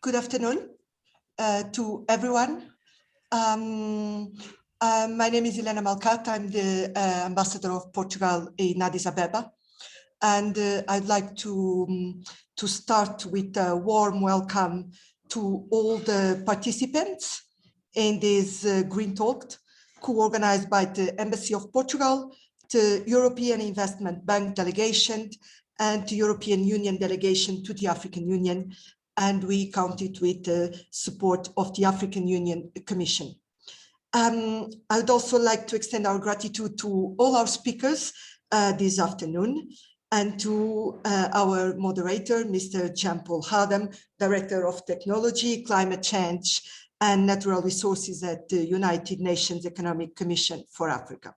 Good afternoon to everyone. My name is Helena Malcat. I'm the ambassador of Portugal in Addis Ababa. And I'd like to start with a warm welcome to all the participants in this Green Talk, co-organized by the Embassy of Portugal, the European Investment Bank delegation, and the European Union delegation to the African Union. And we counted with the support of the African Union Commission. I'd also like to extend our gratitude to all our speakers this afternoon and to our moderator, Mr. Jean-Paul Hadam, Director of Technology, Climate Change and Natural Resources at the United Nations Economic Commission for Africa.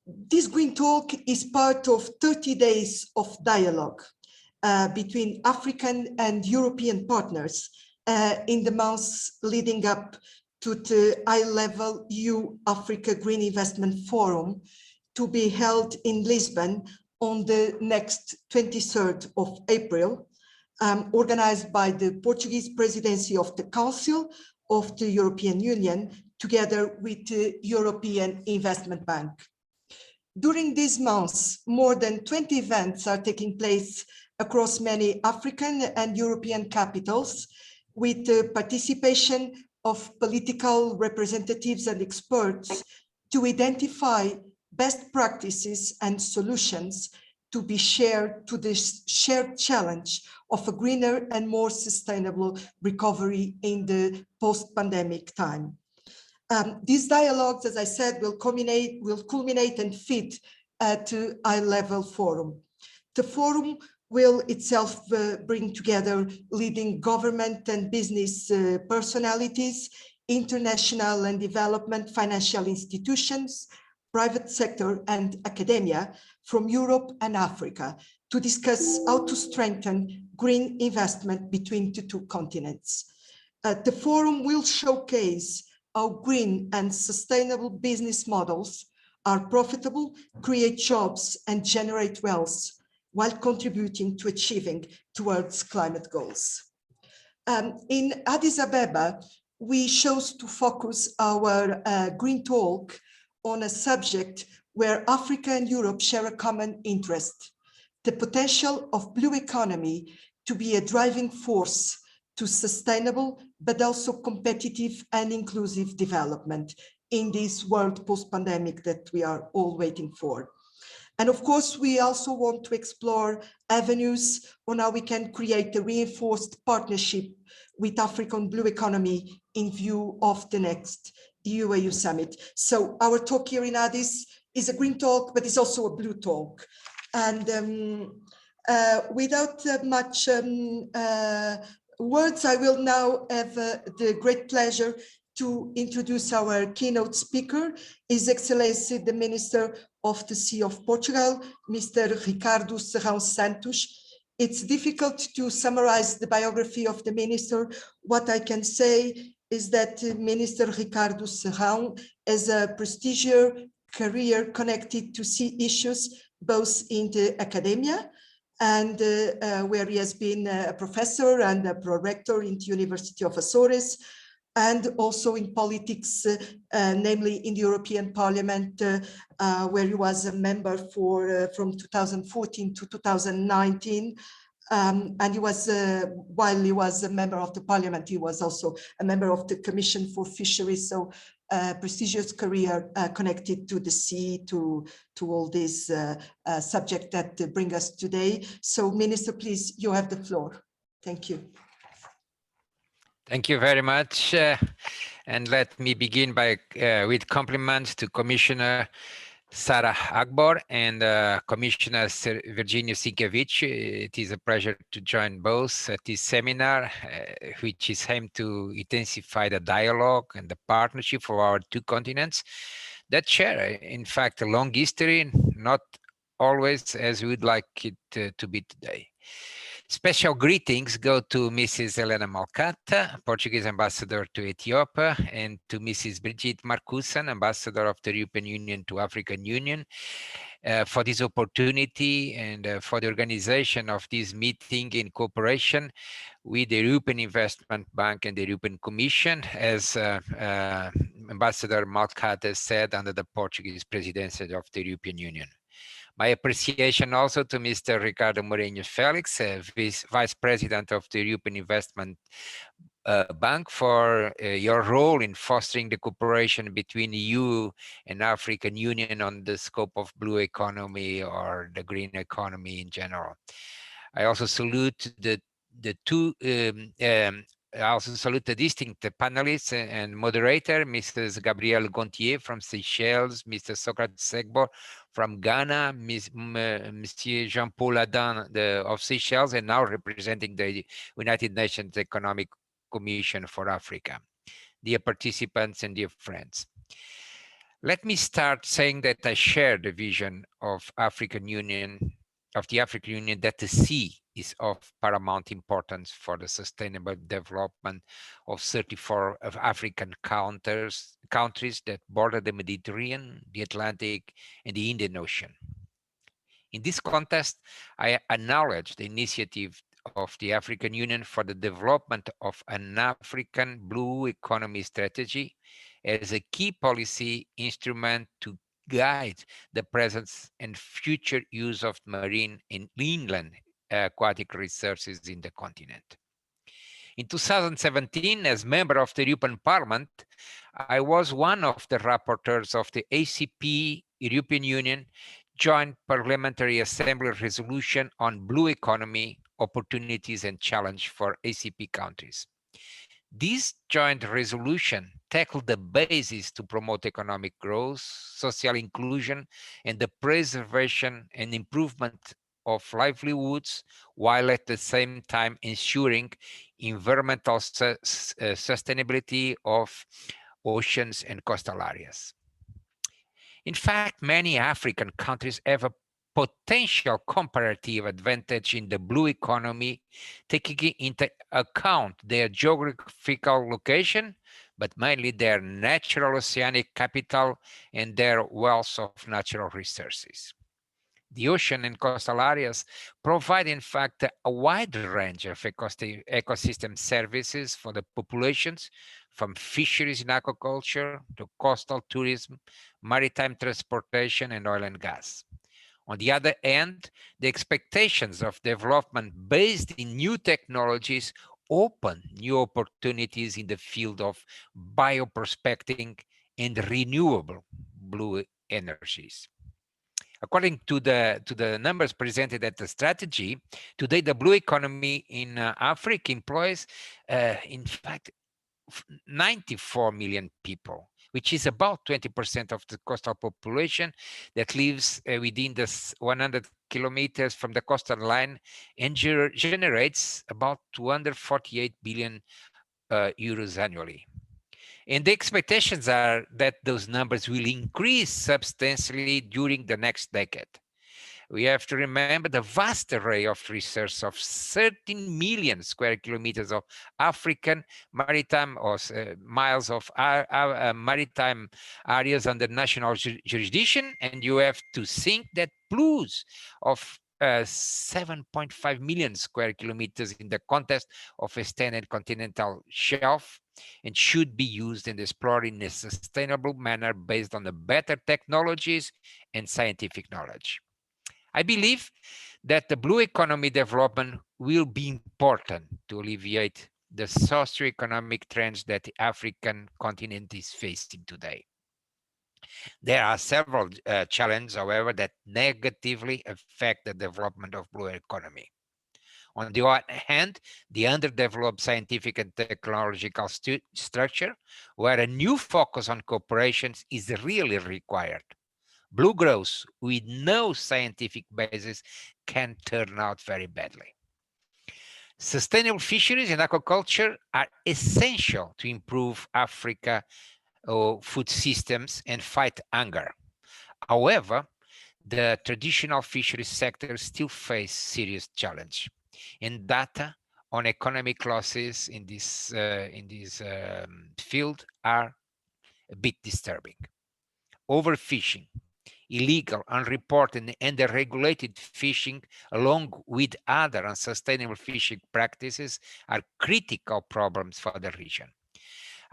This Green Talk is part of 30 days of dialogue between African and European partners in the months leading up to the high-level EU-Africa Green Investment Forum to be held in Lisbon on the next 23rd of April, organized by the Portuguese Presidency of the Council of the European Union, together with the European Investment Bank. During these months, more than 20 events are taking place across many African and European capitals, with the participation of political representatives and experts to identify best practices and solutions to be shared to this shared challenge of a greener and more sustainable recovery in the post-pandemic time. These dialogues, as I said, will culminate and feed to a high-level forum. The forum will itself bring together leading government and business personalities, international and development financial institutions, private sector and academia from Europe and Africa to discuss how to strengthen green investment between the two continents. The forum will showcase how green and sustainable business models are profitable, create jobs and generate wealth, while contributing to achieving towards climate goals. In Addis Ababa, we chose to focus our Green Talk on a subject where Africa and Europe share a common interest, the potential of blue economy to be a driving force to sustainable, but also competitive and inclusive development in this world post-pandemic that we are all waiting for. And of course, we also want to explore avenues on how we can create a reinforced partnership with African blue economy in view of the next EU-AU summit. So our talk here in Addis is a green talk, but it's also a blue talk. And without much words, I will now have the great pleasure to introduce our keynote speaker, His Excellency the Minister of the Sea of Portugal, Mr. Ricardo Serrão Santos. It's difficult to summarize the biography of the minister. What I can say is that Minister Ricardo Serrão has a prestigious career connected to sea issues, both in the academia and where he has been a professor and a pro-rector in the University of Azores, and also in politics, namely in the European Parliament, where he was a member for from 2014 to 2019. And he was, while he was a member of the Parliament, he was also a member of the Commission for Fisheries. So prestigious career connected to the sea, to all these subjects that bring us today. So Minister, please, you have the floor. Thank you. Thank you very much. And let me begin by with compliments to Commissioner Sarah Agbor and Commissioner Virginia Sinkevich. It is a pleasure to join both at this seminar, which is aimed to intensify the dialogue and the partnership for our two continents that share, in fact, a long history, not always as we would like it to be today. Special greetings go to Mrs. Helena Malcata, Portuguese ambassador to Ethiopia, and to Mrs. Brigitte Marcussen, ambassador of the European Union to African Union, for this opportunity and for the organization of this meeting in cooperation with the European Investment Bank and the European Commission, as Ambassador Malcata said, under the Portuguese presidency of the European Union. My appreciation also to Mr. Ricardo Moreira Felix, Vice President of the European Investment Bank, for your role in fostering the cooperation between EU and African Union on the scope of blue economy or the green economy in general. I also salute I also salute the distinct panelists and moderator, Mrs. Gabrielle Gontier from Seychelles, Mr. Socrates Segbo from Ghana, Monsieur Jean-Paul Adam of Seychelles, and now representing the United Nations Economic Commission for Africa. Dear participants and dear friends, let me start saying that I share the vision of the African Union, that the sea is of paramount importance for the sustainable development of 34 of African countries that border the Mediterranean, the Atlantic, and the Indian Ocean. In this context, I acknowledge the initiative of the African Union for the development of an African blue economy strategy as a key policy instrument to guide the present and future use of marine and inland aquatic resources in the continent. In 2017, as member of the European Parliament, I was one of the rapporteurs of the ACP European Union Joint Parliamentary Assembly resolution on blue economy, opportunities and challenge for ACP countries. This joint resolution tackled the basis to promote economic growth, social inclusion, and the preservation and improvement of livelihoods, while at the same time ensuring environmental sustainability of oceans and coastal areas. In fact, many African countries have a potential comparative advantage in the blue economy, taking into account their geographical location, but mainly their natural oceanic capital and their wealth of natural resources. The ocean and coastal areas provide, in fact, a wide range of ecosystem services for the populations, from fisheries in aquaculture to coastal tourism, maritime transportation, and oil and gas. On the other hand, the expectations of development based in new technologies open new opportunities in the field of bioprospecting and renewable blue energies. According to the numbers presented at the strategy, today the blue economy in Africa employs, in fact, 94 million people, which is about 20% of the coastal population that lives within the 100 kilometers from the coastal line and generates about 248 billion euros annually. And the expectations are that those numbers will increase substantially during the next decade. We have to remember the vast array of research of 13 million square kilometers of African maritime or miles of maritime areas under national jurisdiction. And you have to think that plus of 7.5 million square kilometers in the context of a standard continental shelf, and should be used and explored in a sustainable manner based on the better technologies and scientific knowledge. I believe that the blue economy development will be important to alleviate the socioeconomic trends that the African continent is facing today. There are several challenges, however, that negatively affect the development of blue economy. On the one hand, the underdeveloped scientific and technological structure, where a new focus on cooperation is really required. Blue growth with no scientific basis can turn out very badly. Sustainable fisheries and aquaculture are essential to improve Africa food systems and fight hunger. However, the traditional fisheries sector still face serious challenge. and data on economic losses in this field are a bit disturbing. Overfishing, illegal, unreported, and unregulated fishing, along with other unsustainable fishing practices, are critical problems for the region.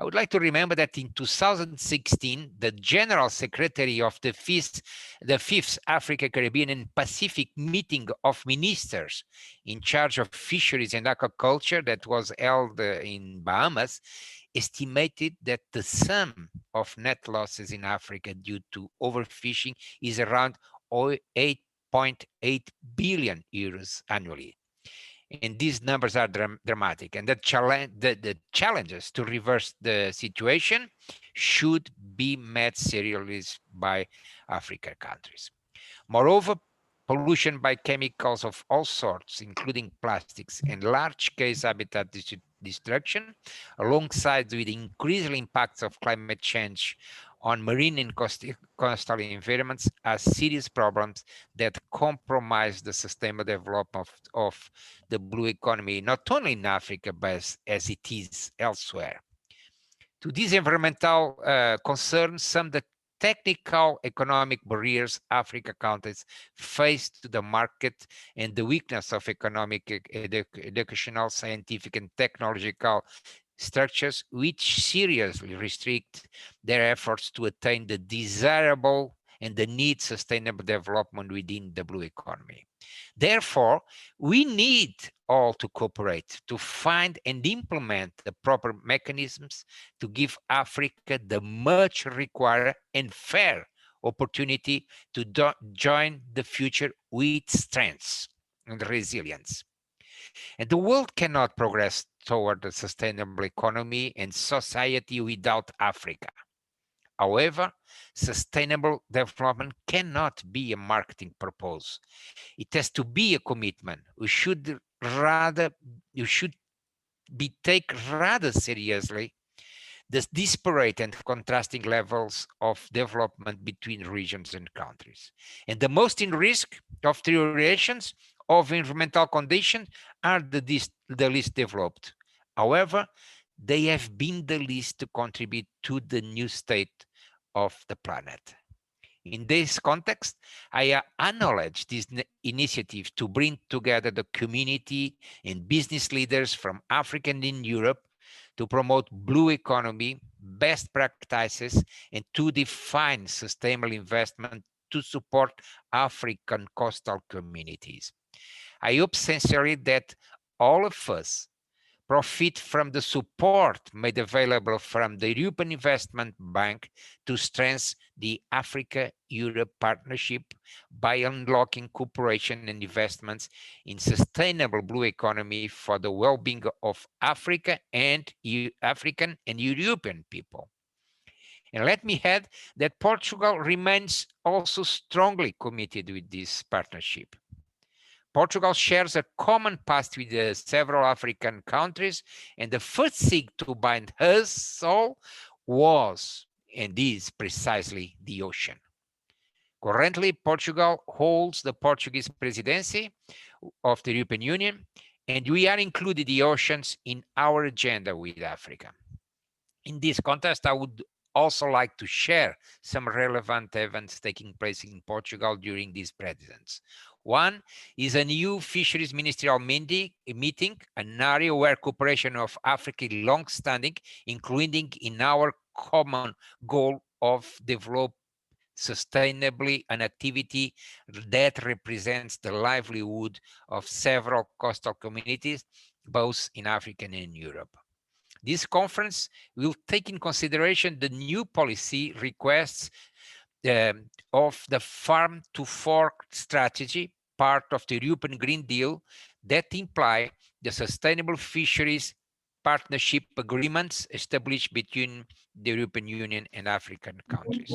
I would like to remember that in 2016, the General Secretary of the Fifth Africa, Caribbean, and Pacific Meeting of Ministers in charge of fisheries and aquaculture that was held in Bahamas estimated that the sum of net losses in Africa due to overfishing is around 8.8 billion euros annually. And these numbers are dramatic, and the challenges to reverse the situation should be met seriously by African countries. Moreover, pollution by chemicals of all sorts, including plastics and large-scale habitat destruction, alongside with increasing impacts of climate change on marine and coastal environments, are serious problems that compromise the sustainable development of the blue economy, not only in Africa, but as it is elsewhere. To these environmental concerns, some of the technical economic barriers Africa countries face to the market and the weakness of economic, educational, scientific, and technological structures, which seriously restrict their efforts to attain the desirable and the need sustainable development within the blue economy. Therefore, we need all to cooperate to find and implement the proper mechanisms to give Africa the much required and fair opportunity to join the future with strength and resilience. And the world cannot progress toward a sustainable economy and society without Africa. However, sustainable development cannot be a marketing purpose. It has to be a commitment. You should be take rather seriously the disparate and contrasting levels of development between regions and countries. And the most in risk of deteriorations of environmental conditions are the least developed. However, they have been the least to contribute to the new state of the planet. In this context, I acknowledge this initiative to bring together the community and business leaders from Africa and in Europe to promote blue economy, best practices, and to define sustainable investment to support African coastal communities. I hope sincerely that all of us profit from the support made available from the European Investment Bank to strengthen the Africa-Europe partnership by unlocking cooperation and investments in sustainable blue economy for the well-being of Africa and African and European people. And let me add that Portugal remains also strongly committed with this partnership. Portugal shares a common past with several African countries, and the first thing to bind us all was and is precisely the ocean. Currently, Portugal holds the Portuguese presidency of the European Union, and we are including the oceans in our agenda with Africa. In this context, I would also like to share some relevant events taking place in Portugal during these presidencies. One is a new fisheries ministerial meeting, an area where cooperation of Africa is long-standing, including in our common goal of develop sustainably an activity that represents the livelihood of several coastal communities, both in Africa and in Europe. This conference will take in consideration the new policy requests of the Farm to Fork strategy, part of the European Green Deal, that imply the sustainable fisheries partnership agreements established between the European Union and African countries.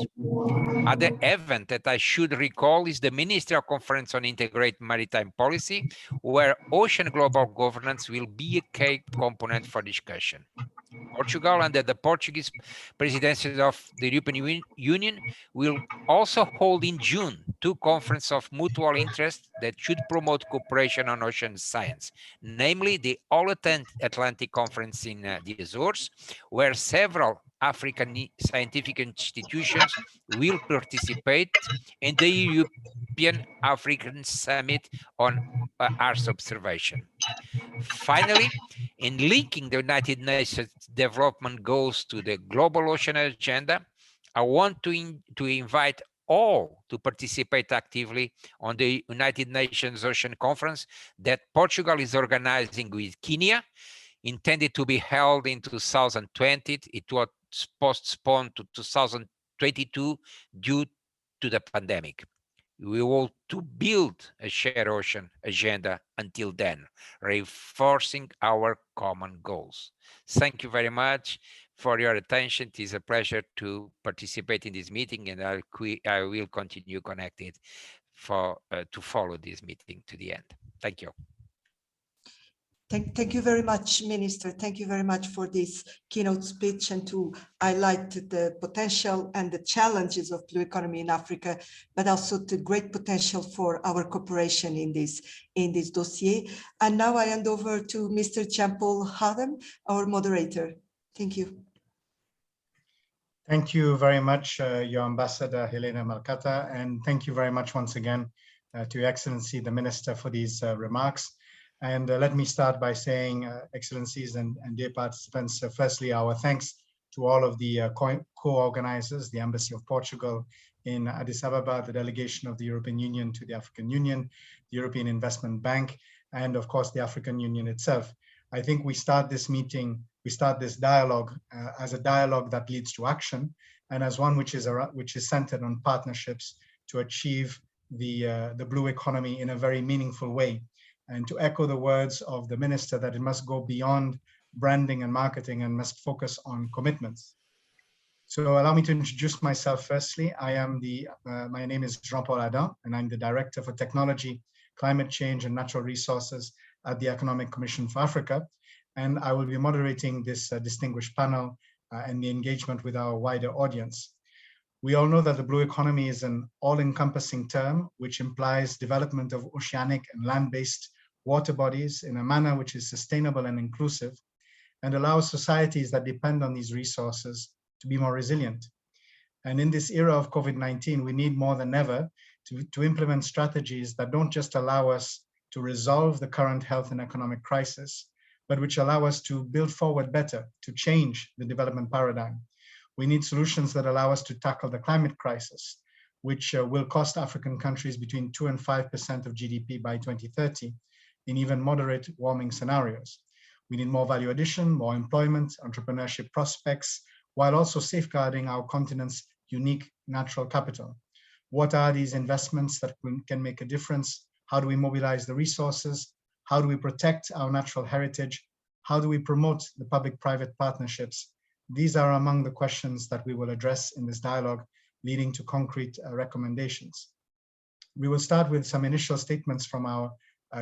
Other event that I should recall is the Ministerial Conference on Integrated Maritime Policy, where ocean global governance will be a key component for discussion. Portugal under the Portuguese presidency of the European Union will also hold in June 2 conferences of mutual interest that should promote cooperation on ocean science, namely the All Atlantic Conference in the Azores, where several African scientific institutions will participate, and the European African Summit on Earth observation. Finally, in linking the United Nations development goals to the global ocean agenda, I want to invite all to participate actively on the United Nations Ocean Conference that Portugal is organizing with Kenya, intended to be held in 2020. It was postponed to 2022 due to the pandemic. We want to build a shared ocean agenda until then, reinforcing our common goals. Thank you very much for your attention. It is a pleasure to participate in this meeting, and I will continue connected to follow this meeting to the end. Thank you. Thank you very much, Minister. Thank you very much for this keynote speech and to highlight the potential and the challenges of blue economy in Africa, but also the great potential for our cooperation in this dossier. And now I hand over to Mr. Jean-Paul Hadam, our moderator. Thank you. Thank you very much, Your Ambassador Helena Malcata, and thank you very much once again to Your Excellency, the Minister, for these remarks. And let me start by saying, Excellencies and dear participants, firstly, our thanks to all of the co-organizers, the Embassy of Portugal in Addis Ababa, the delegation of the European Union to the African Union, the European Investment Bank, and of course, the African Union itself. I think we start this meeting, we start this dialogue as a dialogue that leads to action, and as one which is centered on partnerships to achieve the blue economy in a very meaningful way. And to echo the words of the minister that it must go beyond branding and marketing and must focus on commitments. So allow me to introduce myself firstly. My name is Jean-Paul Hadam, and I'm the Director for Technology, Climate Change and Natural Resources at the Economic Commission for Africa. And I will be moderating this distinguished panel and the engagement with our wider audience. We all know that the blue economy is an all-encompassing term, which implies development of oceanic and land-based water bodies in a manner which is sustainable and inclusive, and allows societies that depend on these resources to be more resilient. And in this era of COVID-19, we need more than ever to implement strategies that don't just allow us to resolve the current health and economic crisis, but which allow us to build forward better, to change the development paradigm. We need solutions that allow us to tackle the climate crisis, which will cost African countries between 2 and 5% of GDP by 2030 in even moderate warming scenarios. We need more value addition, more employment, entrepreneurship prospects, while also safeguarding our continent's unique natural capital. What are these investments that can make a difference? How do we mobilize the resources? How do we protect our natural heritage? How do we promote the public-private partnerships? These are among the questions that we will address in this dialogue, leading to concrete recommendations. We will start with some initial statements from our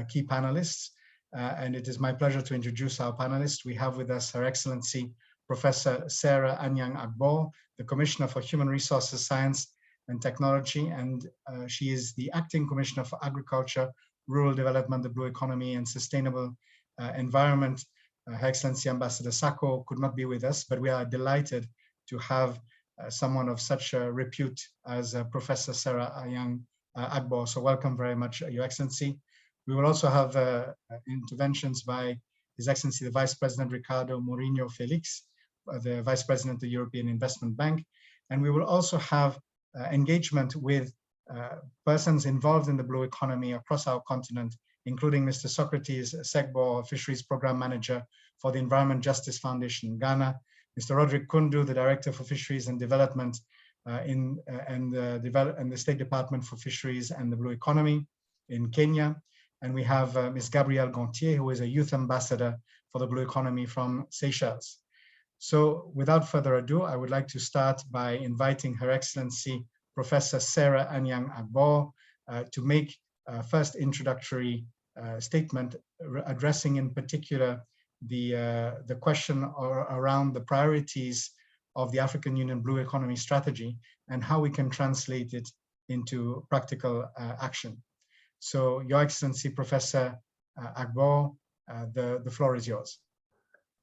key panelists, and it is my pleasure to introduce our panelists. We have with us Her Excellency Professor Sarah Anyang Agbor, the Commissioner for Human Resources, Science and Technology, and she is the Acting Commissioner for Agriculture, Rural Development, the Blue Economy and Sustainable Environment. Her Excellency Ambassador Sako could not be with us, but we are delighted to have someone of such repute as Professor Sarah Anyang Agbor. So welcome very much, Your Excellency. We will also have interventions by His Excellency the Vice President Ricardo Mourinho Felix, the Vice President of the European Investment Bank. And we will also have engagement with persons involved in the blue economy across our continent, including Mr. Socrates Segbo, Fisheries Program Manager for the Environment Justice Foundation in Ghana, Mr. Roderick Kundu, the Director for Fisheries and Development and the State Department for Fisheries and the Blue Economy in Kenya. And we have Ms. Gabrielle Gontier, who is a Youth Ambassador for the Blue Economy from Seychelles. So without further ado, I would like to start by inviting Her Excellency Professor Sarah Anyang Agbor to make a first introductory statement addressing in particular the question around the priorities of the African Union Blue Economy Strategy and how we can translate it into practical action. So, Your Excellency, Professor Agbor, the floor is yours.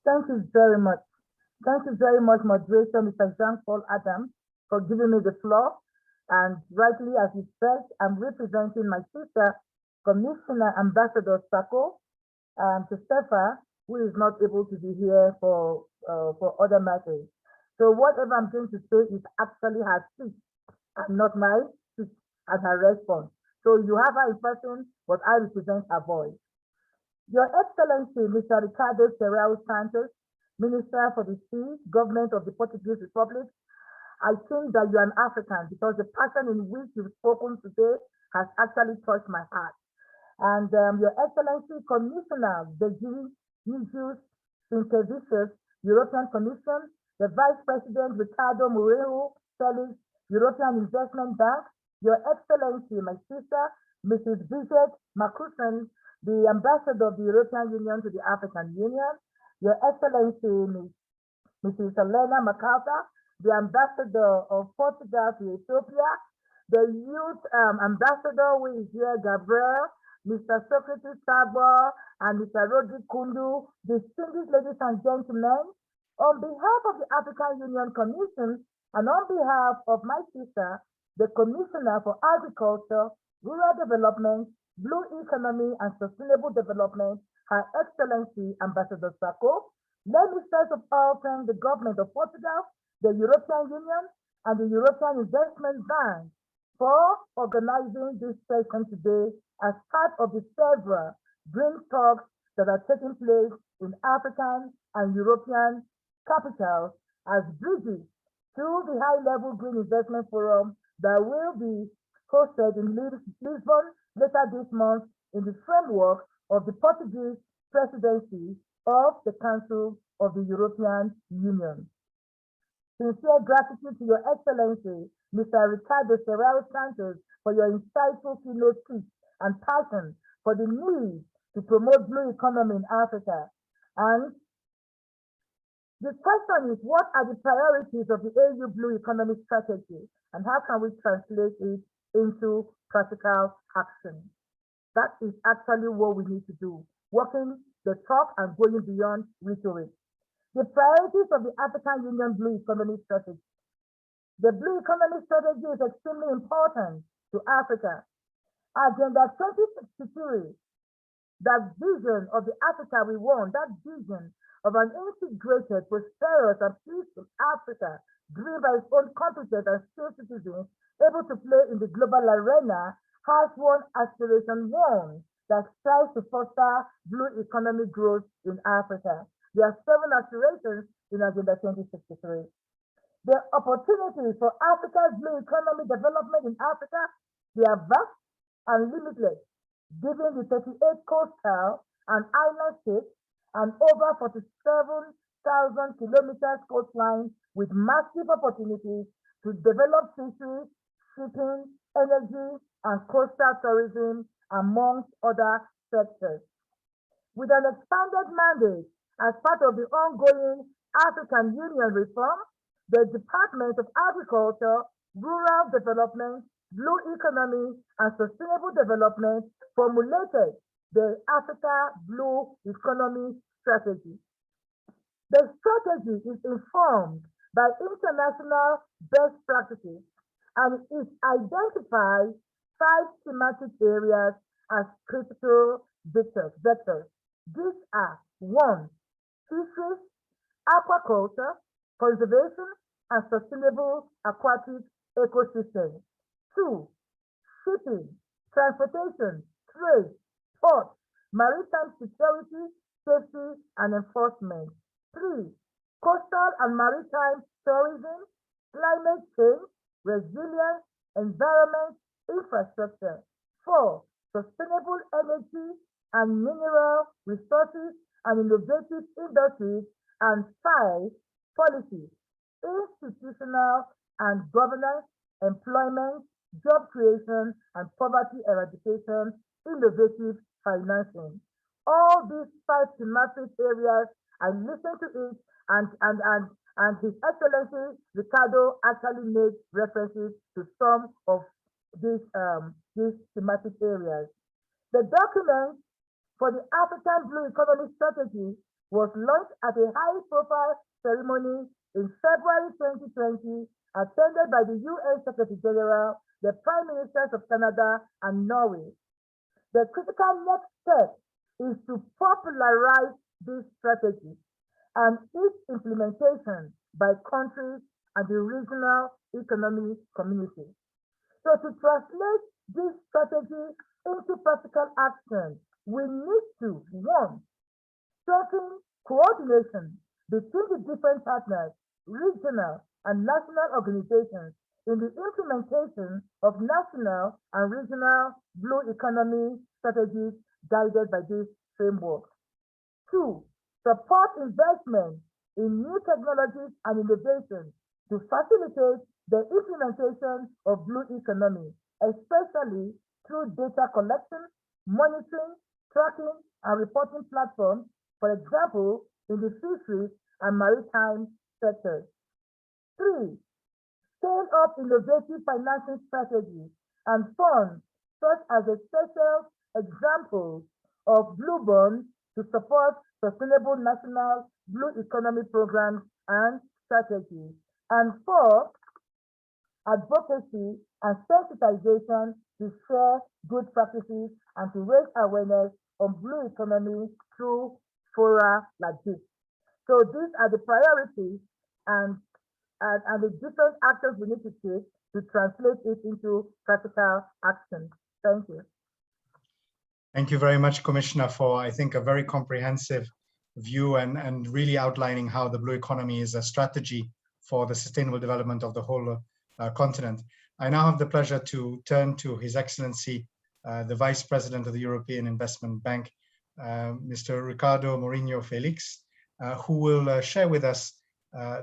Thank you very much. Thank you very much, moderator, Mr. Jean-Paul Adam, for giving me the floor. And rightly, as you said, I'm representing my sister, Commissioner Ambassador Sako, Christopher, who is not able to be here for other matters. So whatever I'm going to say is actually her speech and not my speech as her response. So you have her in person, but I represent her voice. Your Excellency, Mr. Ricardo Serrao Santos, Minister for the Sea, Government of the Portuguese Republic, I think that you're an African because the passion in which you've spoken today has actually touched my heart. And Your Excellency, Commissioner Virginius Sinkevicius, European Commission, the Vice President Ricardo Morejo Felix, European Investment Bank, Your Excellency, my sister, Mrs. Bridget Macuson, the Ambassador of the European Union to the African Union, Your Excellency, Mrs. Helena MacArthur, the Ambassador of Portugal to Ethiopia, the Youth Ambassador who is here, Gabriel, Mr. Secretary Sabo, and Mr. Rodri Kundu, distinguished ladies and gentlemen, on behalf of the African Union Commission and on behalf of my sister, the Commissioner for Agriculture, Rural Development, Blue Economy and Sustainable Development, Her Excellency Ambassador Sako, let me first of all thank the government of Portugal, the European Union, and the European Investment Bank for organizing this session today as part of the several green talks that are taking place in African and European capitals as bridges to the high-level Green Investment Forum that will be hosted in Lisbon later this month in the framework of the Portuguese presidency of the Council of the European Union. Sincere gratitude to Your Excellency, Mr. Ricardo Serrao Santos, for your insightful keynote speech and passion for the need to promote blue economy in Africa. And the question is, what are the priorities of the AU Blue Economy Strategy, and how can we translate it into practical action? That is actually what we need to do, walking the talk and going beyond rhetoric. The priorities of the African Union Blue Economy Strategy. The Blue Economy Strategy is extremely important to Africa. Agenda 2063, that vision of the Africa we want, that vision of an integrated, prosperous, and peaceful Africa, driven by its own competent and skilled citizens, able to play in the global arena, has one aspiration, one that strives to foster blue economy growth in Africa. There are 7 aspirations in Agenda 2063. The opportunities for Africa's blue economy development in Africa, they are vast and limitless, given the 38 coastal and island states and over 47,000 kilometers coastline with massive opportunities to develop fisheries, shipping, energy, and coastal tourism, amongst other sectors. With an expanded mandate as part of the ongoing African Union reform, the Department of Agriculture, Rural Development, Blue Economy, and Sustainable Development formulated the Africa Blue Economy Strategy. The strategy is informed by international best practices and it identifies 5 thematic areas as critical vectors. These are 1, fisheries, aquaculture, conservation, and sustainable aquatic ecosystems. 2, shipping, transportation, trade, ports, maritime security, safety, and enforcement. 3, coastal and maritime tourism, climate change, resilience, environment, infrastructure. 4, sustainable energy and mineral resources and innovative industries. And 5, policies, institutional and governance, employment, job creation, and poverty eradication, innovative financing. all these 5 thematic areas. I listened to it, and His Excellency Ricardo actually made references to some of these thematic areas. The document for the African Blue Economy Strategy was launched at a high-profile ceremony in February 2020, attended by the UN Secretary General, the Prime Ministers of Canada and Norway. The critical next step is to popularize this strategy and its implementation by countries and the regional economic community. So to translate this strategy into practical action, we need to, 1, strengthen coordination between the different partners, regional and national organizations in the implementation of national and regional blue economy strategies guided by this framework. 2, support investment in new technologies and innovations to facilitate the implementation of blue economy, especially through data collection, monitoring, tracking, and reporting platforms, for example, in the fisheries and maritime sectors. 3, scale up innovative financing strategies and funds, such as a special example of blue bonds to support sustainable national blue economy programs and strategies. And 4, advocacy and sensitization to share good practices and to raise awareness on blue economy through fora like this. So these are the priorities and the different actions we need to take to translate it into practical action. Thank you. Thank you very much, Commissioner, for, I think, a very comprehensive view and really outlining how the blue economy is a strategy for the sustainable development of the whole continent. I now have the pleasure to turn to His Excellency, the Vice President of the European Investment Bank, Mr. Ricardo Mourinho Felix, who will share with us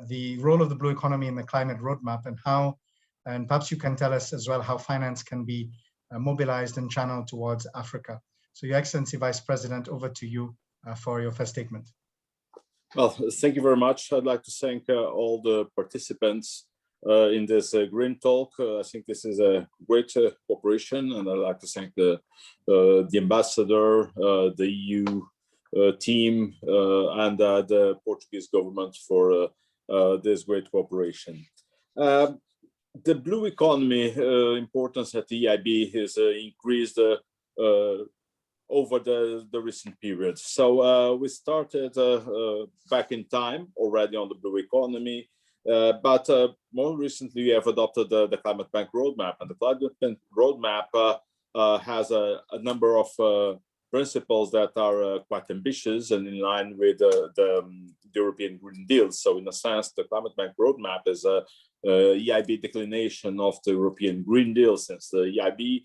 the role of the blue economy in the climate roadmap and perhaps you can tell us as well how finance can be mobilized and channeled towards Africa. So Your Excellency, Vice President, over to you for your first statement. Well, thank you very much. I'd like to thank all the participants in this Green Talk. I think this is a great cooperation, and I'd like to thank the ambassador, the EU team, and the Portuguese government for this great cooperation. The blue economy importance at the EIB has increased over the recent period. So we started back in time already on the blue economy, but more recently we have adopted the Climate Bank Roadmap, and the Climate Bank Roadmap has a number of principles that are quite ambitious and in line with the European Green Deal. So in a sense, the Climate Bank Roadmap is a EIB declination of the European Green Deal, since the EIB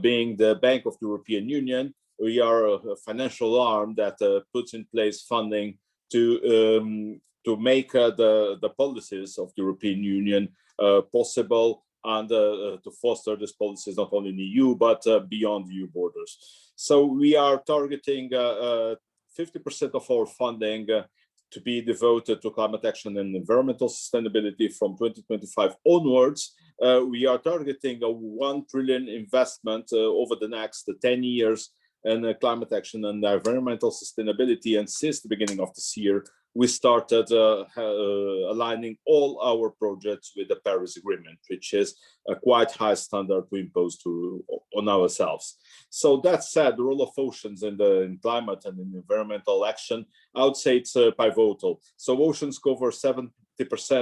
being the Bank of the European Union, we are a financial arm that puts in place funding to make the policies of the European Union possible and to foster these policies not only in the EU but beyond EU borders. So we are targeting 50% of our funding to be devoted to climate action and environmental sustainability from 2025 onwards. We are targeting a 1 trillion investment over the next 10 years in climate action and environmental sustainability. And since the beginning of this year, we started aligning all our projects with the Paris Agreement, which is a quite high standard to impose on ourselves. So that said, the role of oceans in climate and in environmental action, I would say it's pivotal. So oceans cover 70%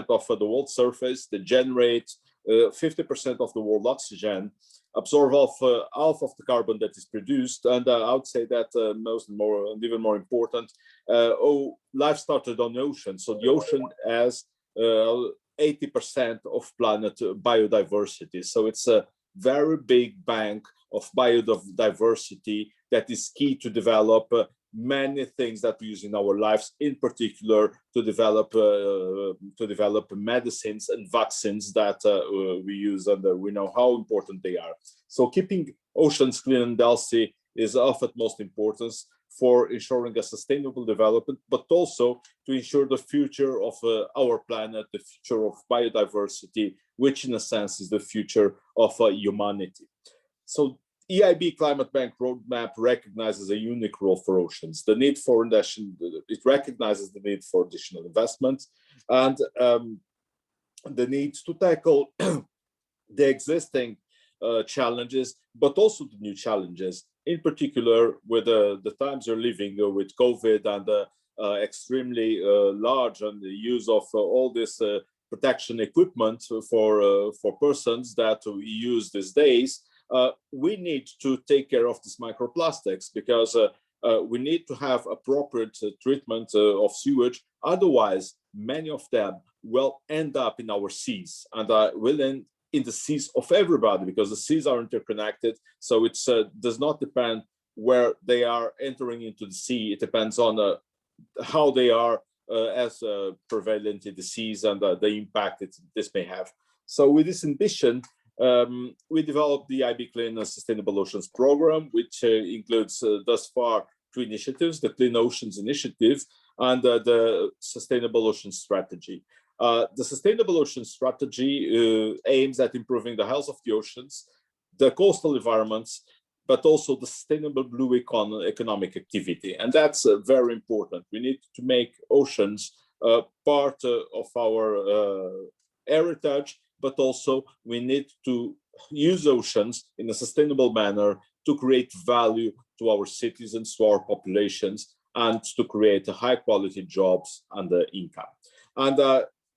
of the world's surface. They generate 50% of the world oxygen, absorb half of the carbon that is produced, and I would say that even more important, life started on the ocean. So the ocean has 80% of planet biodiversity. So it's a very big bank of biodiversity that is key to develop many things that we use in our lives, in particular to develop medicines and vaccines that we use, and we know how important they are. So keeping oceans clean and healthy is of utmost importance for ensuring a sustainable development, but also to ensure the future of our planet, the future of biodiversity, which in a sense is the future of humanity. So EIB Climate Bank Roadmap recognizes a unique role for oceans, the need for it recognizes the need for additional investments and the need to tackle the existing challenges, but also the new challenges, in particular with the times you're living with COVID and extremely large and the use of all this protection equipment for persons that we use these days. We need to take care of these microplastics because we need to have appropriate treatment of sewage. Otherwise, many of them will end up in our seas and will end in the seas of everybody because the seas are interconnected. So it does not depend where they are entering into the sea. It depends on how they are as prevalent in the seas and the impact this may have. So with this ambition, we developed the EIB Clean and Sustainable Oceans program, which includes thus far 2 initiatives, the Clean Oceans Initiative and the Sustainable Ocean Strategy. The Sustainable Ocean Strategy aims at improving the health of the oceans, the coastal environments, but also the sustainable blue economic activity. And that's very important. We need to make oceans part of our heritage, but also we need to use oceans in a sustainable manner to create value to our citizens, to our populations, and to create high quality jobs and income. And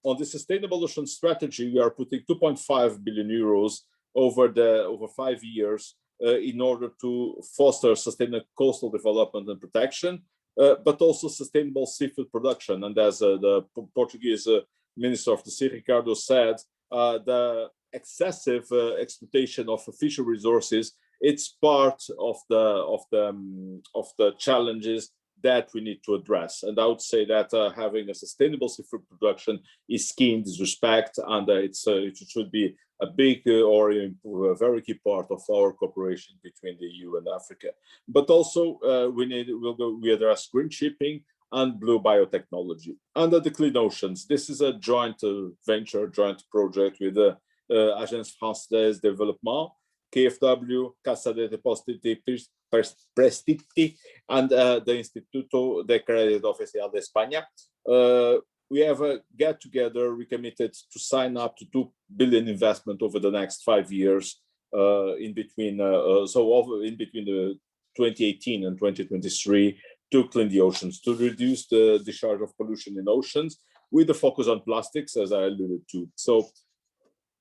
on the Sustainable Ocean Strategy, we are putting 2.5 billion euros over 5 years in order to foster sustainable coastal development and protection, but also sustainable seafood production. And as the Portuguese Minister of the Sea, Ricardo, said, the excessive exploitation of fishery resources, it's part of the challenges that we need to address. And I would say that having a sustainable seafood production is key in this respect, and it should be a big or a very key part of our cooperation between the EU and Africa. But also we address green shipping and blue biotechnology. Under the Clean Oceans, this is a joint venture, joint project with the Agence Française de Développement, KfW, Cassa de Depositi e Prestiti, and the Instituto de Crédito Oficial de España. We have a get together. We committed to sign up to 2 billion investment over the next 5 years in between the 2018 and 2023 to clean the oceans, to reduce the discharge of pollution in oceans with the focus on plastics, as I alluded to. So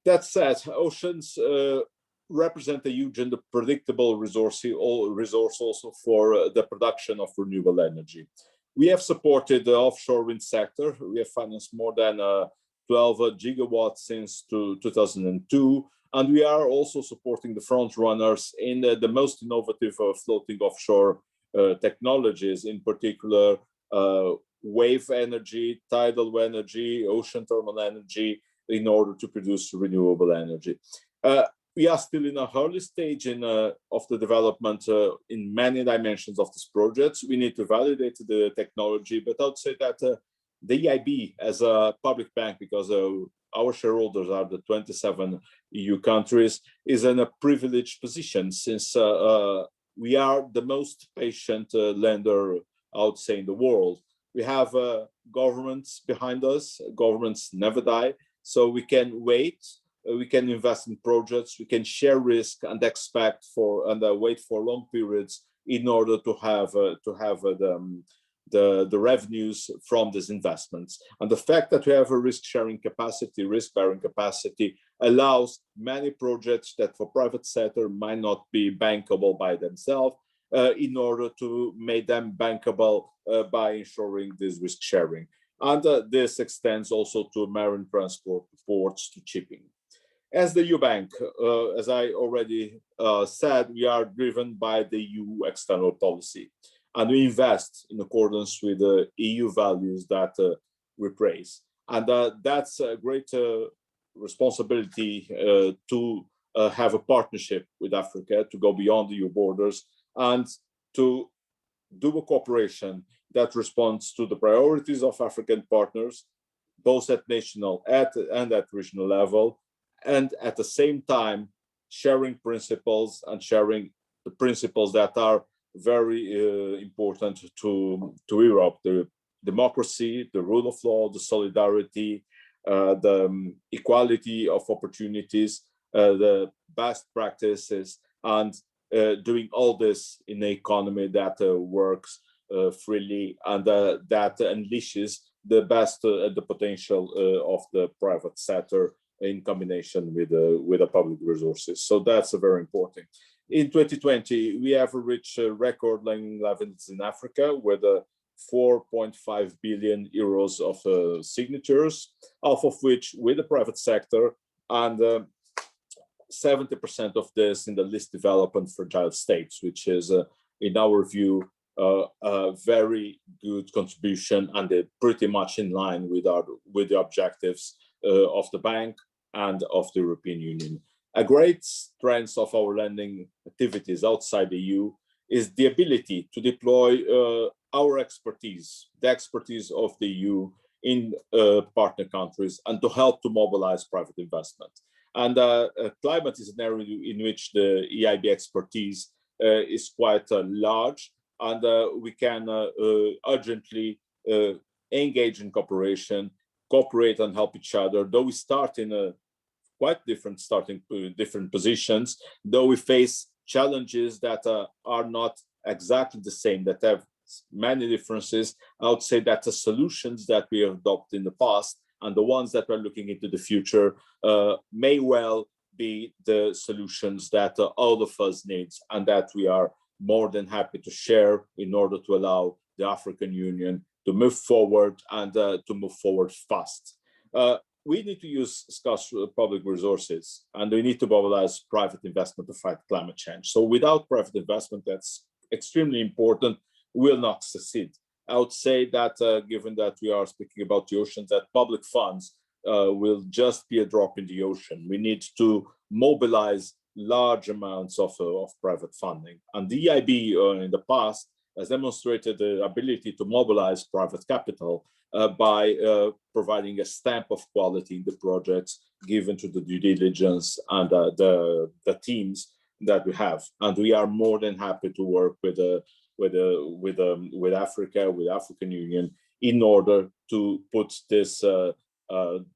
that said, oceans represent a huge and predictable resource also for the production of renewable energy. We have supported the offshore wind sector. We have financed more than 12 gigawatts since 2002. And we are also supporting the front runners in the most innovative floating offshore technologies, in particular wave energy, tidal energy, ocean thermal energy, in order to produce renewable energy. We are still in an early stage of the development in many dimensions of this project. We need to validate the technology, but I would say that the EIB as a public bank, because our shareholders are the 27 EU countries, is in a privileged position since we are the most patient lender, I would say, in the world. We have governments behind us. Governments never die, so we can wait. We can invest in projects, we can share risk and expect for and wait for long periods in order to have the revenues from these investments. And the fact that we have a risk-sharing capacity, risk-bearing capacity, allows many projects that for private sector might not be bankable by themselves in order to make them bankable by ensuring this risk-sharing. And this extends also to marine transport, ports, to shipping. As the EU Bank, as I already said, we are driven by the EU external policy, and we invest in accordance with the EU values that we praise. And that's a great responsibility to have a partnership with Africa, to go beyond the EU borders, and to do a cooperation that responds to the priorities of African partners, both at national and at regional level, and at the same time sharing principles and sharing the principles that are very important to Europe: the democracy, the rule of law, the solidarity, the equality of opportunities, the best practices, and doing all this in an economy that works freely and that unleashes the best the potential of the private sector in combination with the public resources. So that's very important. In 2020, we have reached record lending levels in Africa with 4.5 billion euros of signatures, half of which with the private sector, and 70% of this in the least developed and fragile states, which is, in our view, a very good contribution and pretty much in line with the objectives of the bank and of the European Union. A great strength of our lending activities outside the EU is the ability to deploy our expertise, the expertise of the EU in partner countries, and to help to mobilize private investment. And climate is an area in which the EIB expertise is quite large, and we can urgently engage in cooperation, cooperate and help each other, though we start in a quite different positions, though we face challenges that are not exactly the same, that have many differences. I would say that the solutions that we have adopted in the past and the ones that we're looking into the future may well be the solutions that all of us need, and that we are more than happy to share in order to allow the African Union to move forward and to move forward fast. We need to use scarce public resources, and we need to mobilize private investment to fight climate change. So without private investment, that's extremely important, will not succeed. I would say that given that we are speaking about the ocean, that public funds will just be a drop in the ocean. We need to mobilize large amounts of private funding. And the EIB in the past has demonstrated the ability to mobilize private capital by providing a stamp of quality in the projects given to the due diligence and the teams that we have. And we are more than happy to work with Africa, with African Union, in order to put this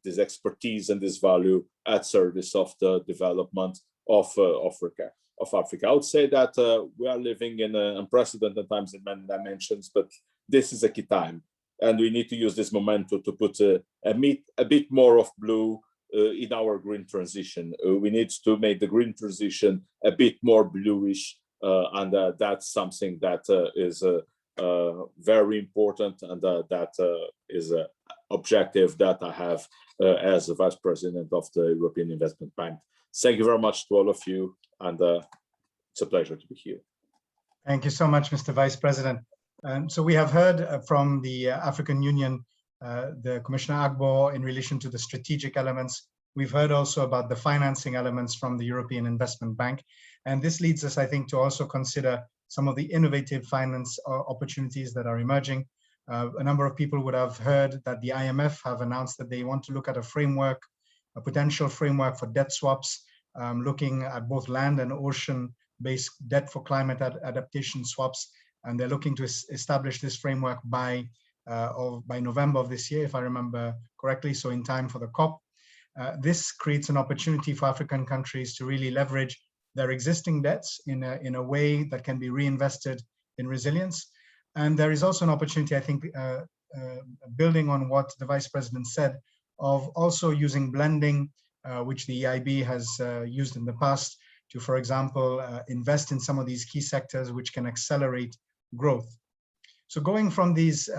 this expertise and this value at service of the development of Africa. I would say that we are living in unprecedented times in many dimensions, but this is a key time, and we need to use this momentum to put a bit more of blue in our green transition. We need to make the green transition a bit more bluish, and that's something that is very important, and that is an objective that I have as the Vice President of the European Investment Bank. Thank you very much to all of you, and it's a pleasure to be here. Thank you so much, Mr. Vice President. So we have heard from the African Union, the Commissioner Agbo, in relation to the strategic elements. We've heard also about the financing elements from the European Investment Bank. And this leads us, I think, to also consider some of the innovative finance opportunities that are emerging. A number of people would have heard that the IMF have announced that they want to look at a framework, a potential framework for debt swaps, looking at both land and ocean-based debt for climate adaptation swaps. And they're looking to establish this framework by November of this year, if I remember correctly, so in time for the COP. This creates an opportunity for African countries to really leverage their existing debts in a way that can be reinvested in resilience. And there is also an opportunity, I think, building on what the Vice President said, of also using blending, which the EIB has used in the past to, for example, invest in some of these key sectors which can accelerate growth. So going from these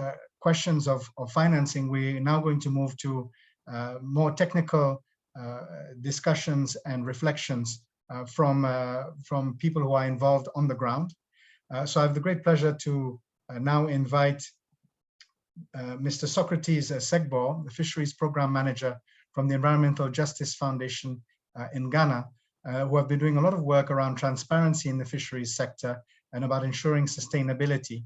questions of financing, we're now going to move to more technical discussions and reflections from people who are involved on the ground. So I have the great pleasure to now invite Mr. Socrates Segbo, the Fisheries Program Manager from the Environmental Justice Foundation in Ghana, who have been doing a lot of work around transparency in the fisheries sector and about ensuring sustainability.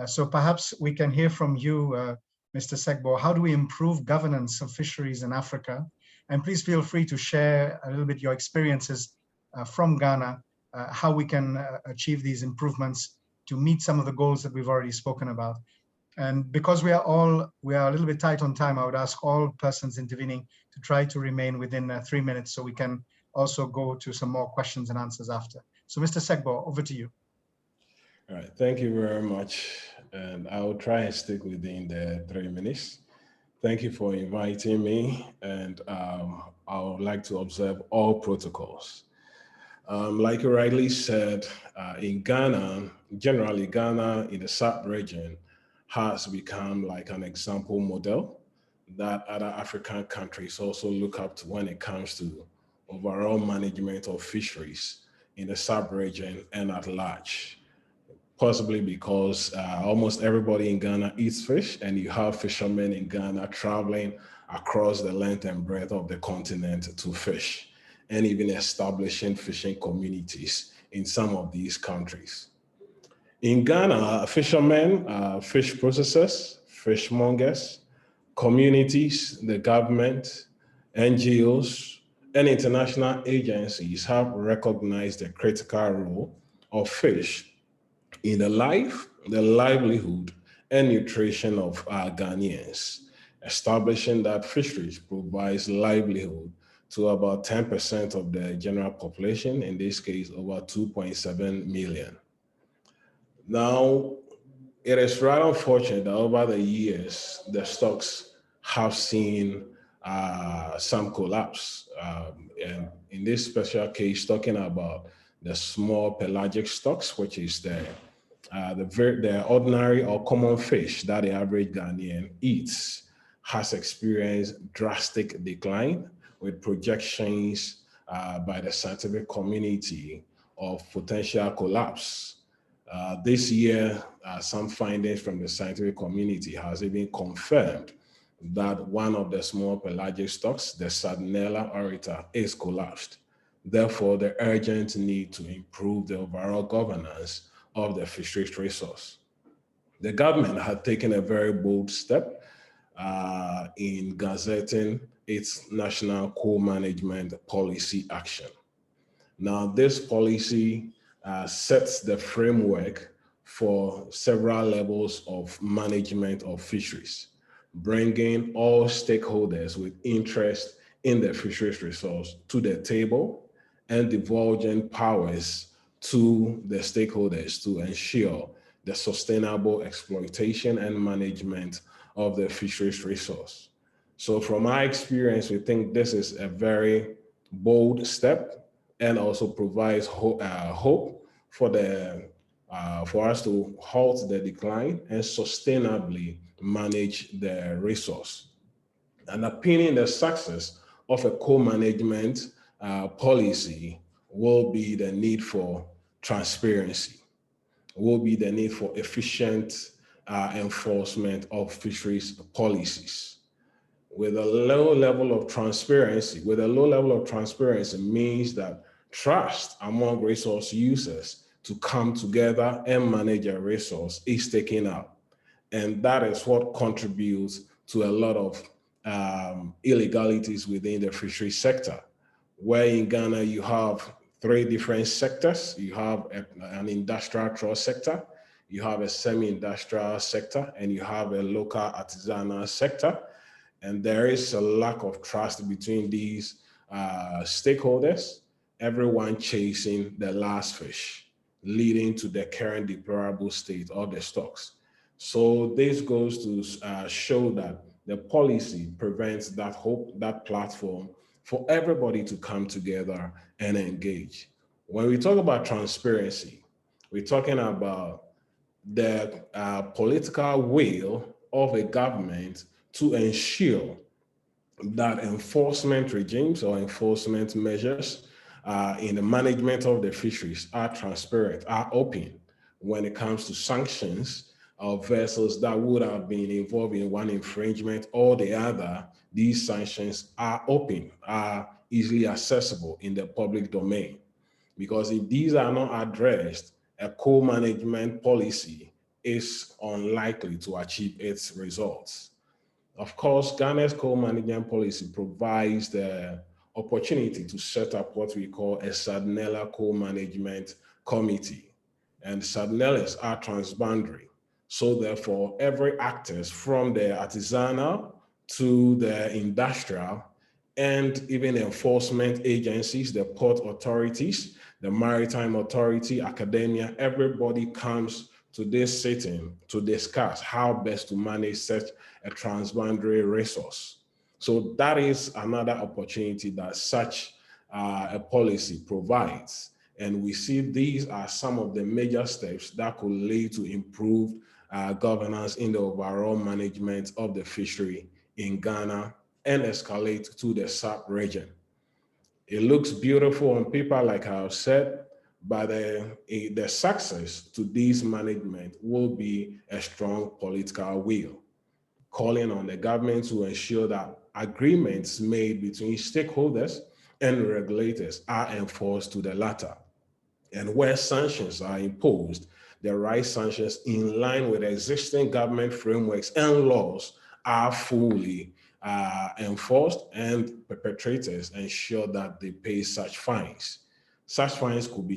So perhaps we can hear from you, Mr. Segbo. How do we improve governance of fisheries in Africa? And please feel free to share a little bit your experiences from Ghana, how we can achieve these improvements to meet some of the goals that we've already spoken about. And because we are a little bit tight on time, I would ask all persons intervening to try to remain within 3 minutes so we can also go to some more questions and answers after. So Mr. Segbo, over to you. All right, thank you very much. And I will try and stick within the 3 minutes. Thank you for inviting me. And I would like to observe all protocols. Like you rightly said, in Ghana, generally Ghana in the sub-region has become like an example model that other African countries also look up to when it comes to overall management of fisheries in the sub-region and at large. Possibly because almost everybody in Ghana eats fish, and you have fishermen in Ghana traveling across the length and breadth of the continent to fish, and even establishing fishing communities in some of these countries. In Ghana, fishermen, fish processors, fishmongers, communities, the government, NGOs, and international agencies have recognized the critical role of fish in the life, the livelihood, and nutrition of our Ghanaians, establishing that fisheries provides livelihood to about 10% of the general population, in this case, over 2.7 million. Now, it is rather unfortunate that over the years, the stocks have seen some collapse. And in this special case, talking about the small pelagic stocks, which is the ordinary or common fish that the average Ghanaian eats, has experienced drastic decline with projections by the scientific community of potential collapse. This year, some findings from the scientific community has even confirmed that one of the small pelagic stocks, the Sardinella aurita, is collapsed. Therefore, the urgent need to improve the overall governance of the fisheries resource. The government had taken a very bold step in gazetting its national co-management policy action. Now, this policy sets the framework for several levels of management of fisheries, bringing all stakeholders with interest in the fisheries resource to the table and divulging powers to the stakeholders to ensure the sustainable exploitation and management of the fisheries resource. So from my experience, we think this is a very bold step and also provides hope for us to halt the decline and sustainably manage the resource. And underpinning the success of a co-management policy will be the need for transparency, will be the need for efficient enforcement of fisheries policies. With a low level of transparency, means that trust among resource users to come together and manage a resource is taken up. And that is what contributes to a lot of illegalities within the fisheries sector, where in Ghana you have 3 different sectors. You have an industrial trust sector, you have a semi-industrial sector, and you have a local artisanal sector. And there is a lack of trust between these stakeholders, everyone chasing the last fish, leading to the current deplorable state of the stocks. So this goes to show that the policy prevents that hope, that platform for everybody to come together and engage. When we talk about transparency, we're talking about the political will of a government to ensure that enforcement regimes or enforcement measures in the management of the fisheries are transparent, are open when it comes to sanctions of vessels that would have been involved in one infringement or the other. These sanctions are open, are easily accessible in the public domain. Because if these are not addressed, a co-management policy is unlikely to achieve its results. Of course, Ghana's coal management policy provides the opportunity to set up what we call a SADNELA coal management committee. And SADNELAs are transboundary. So therefore, every actors from the artisanal to the industrial and even enforcement agencies, the port authorities, the maritime authority, academia, everybody comes to this sitting to discuss how best to manage such a transboundary resource. So that is another opportunity that such a policy provides. And we see these are some of the major steps that could lead to improved governance in the overall management of the fishery in Ghana and escalate to the sub-region. It looks beautiful on paper, like I've said, but the success to this management will be a strong political will, calling on the government to ensure that agreements made between stakeholders and regulators are enforced to the latter. And where sanctions are imposed, the right sanctions in line with existing government frameworks and laws are fully enforced, and perpetrators ensure that they pay such fines. Such fines could be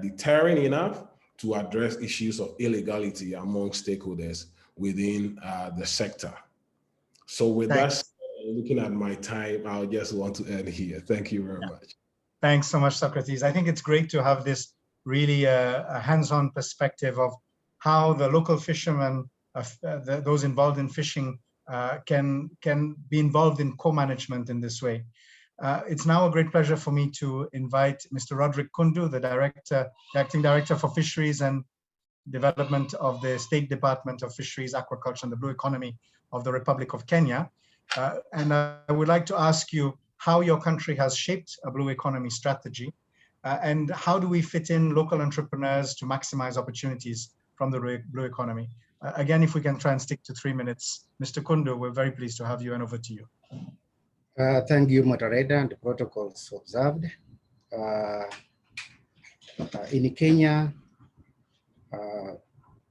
deterring enough to address issues of illegality among stakeholders within the sector. So with that, looking at my time, I just want to end here. Thank you very much. Thanks so much, Socrates. I think it's great to have this really a hands-on perspective of how the local fishermen, those involved in fishing, can be involved in co-management in this way. It's now a great pleasure for me to invite Mr. Roderick Kundu, the Acting Director for Fisheries and Development of the State Department of Fisheries, Aquaculture and the Blue Economy of the Republic of Kenya. And I would like to ask you how your country has shaped a blue economy strategy, and how do we fit in local entrepreneurs to maximize opportunities from the blue economy? Again, if we can try and stick to 3 minutes. Mr. Kundu, we're very pleased to have you, and over to you. Thank you, moderator, and the protocols observed. In Kenya,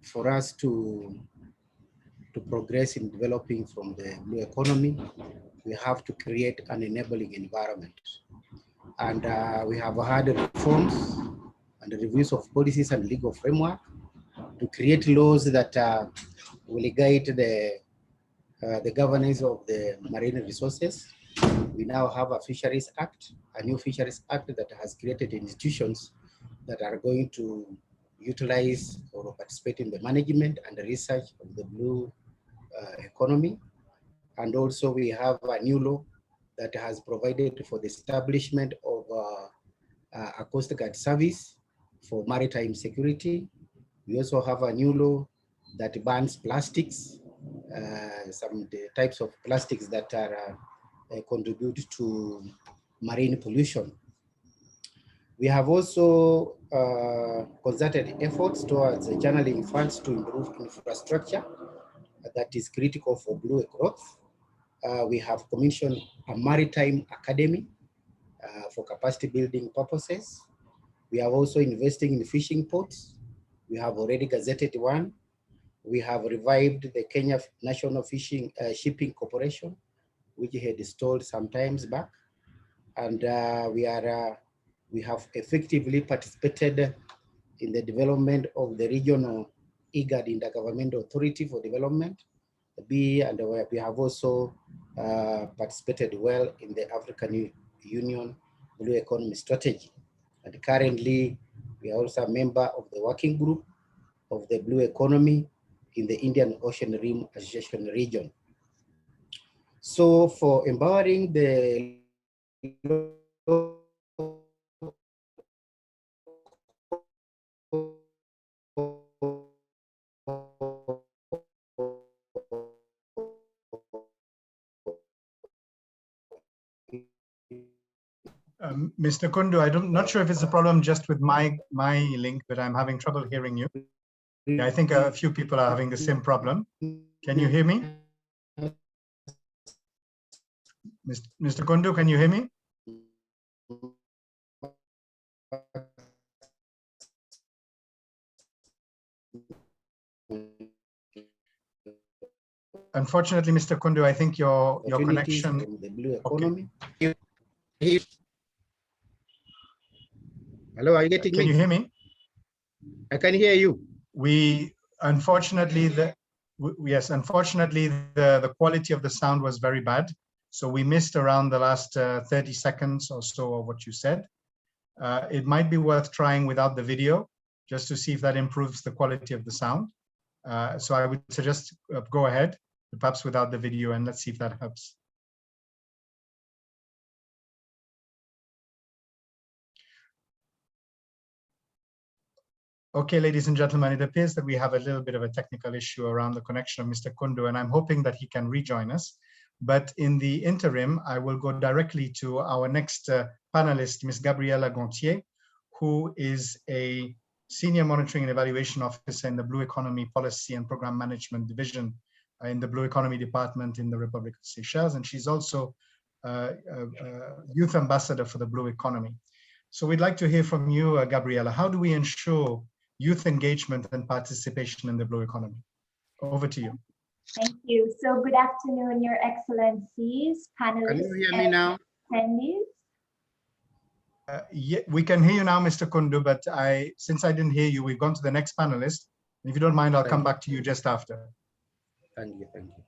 for us to progress in developing from the blue economy, we have to create an enabling environment. And we have had reforms and reviews of policies and legal framework to create laws that will guide the governance of the marine resources. We now have a Fisheries Act, a new Fisheries Act that has created institutions that are going to utilize or participate in the management and the research of the blue economy. And also we have a new law that has provided for the establishment of a Coast Guard service for maritime security. We also have a new law that bans plastics, some types of plastics that are contribute to marine pollution. We have also concerted efforts towards channeling funds to improve infrastructure that is critical for blue growth. We have commissioned a maritime academy for capacity building purposes. We are also investing in fishing ports. We have already gazetted one. We have revived the Kenya National Fishing Shipping Corporation, which had stalled some times back. And we have effectively participated in the development of the regional IGAD, Intergovernmental Authority for Development, and we have also participated well in the African Union Blue Economy Strategy. And currently, we are also a member of the working group of the blue economy in the Indian Ocean Rim Association region. So for empowering the Mr. Kundu, I'm not sure if it's a problem just with my link, but I'm having trouble hearing you. Yeah, I think a few people are having the same problem. Can you hear me? Mr. Kundu, can you hear me? Unfortunately, Mr. Kundu, I think your opportunities connection. from the blue economy. Hello, are you getting me? Can you hear me? I can hear you. Unfortunately, the quality of the sound was very bad. So we missed around the last 30 seconds or so of what you said. It might be worth trying without the video, just to see if that improves the quality of the sound. So I would suggest go ahead, perhaps without the video, and let's see if that helps. Okay, ladies and gentlemen, it appears that we have a little bit of a technical issue around the connection of Mr. Kundu, and I'm hoping that he can rejoin us. But in the interim, I will go directly to our next panelist, Ms. Gabriela Gontier, who is a Senior Monitoring and Evaluation Officer in the Blue Economy Policy and Program Management Division in the Blue Economy Department in the Republic of Seychelles. And she's also a Youth Ambassador for the Blue Economy. So we'd like to hear from you, Gabriela. How do we ensure youth engagement and participation in the blue economy? Over to you. Thank you. So good afternoon, Your Excellencies, panelists. Can you hear me now? Attendees. Yeah, we can hear you now, Mr. Kundu, but since I didn't hear you, we've gone to the next panelist. If you don't mind, I'll come back to you just after. Thank you, thank you.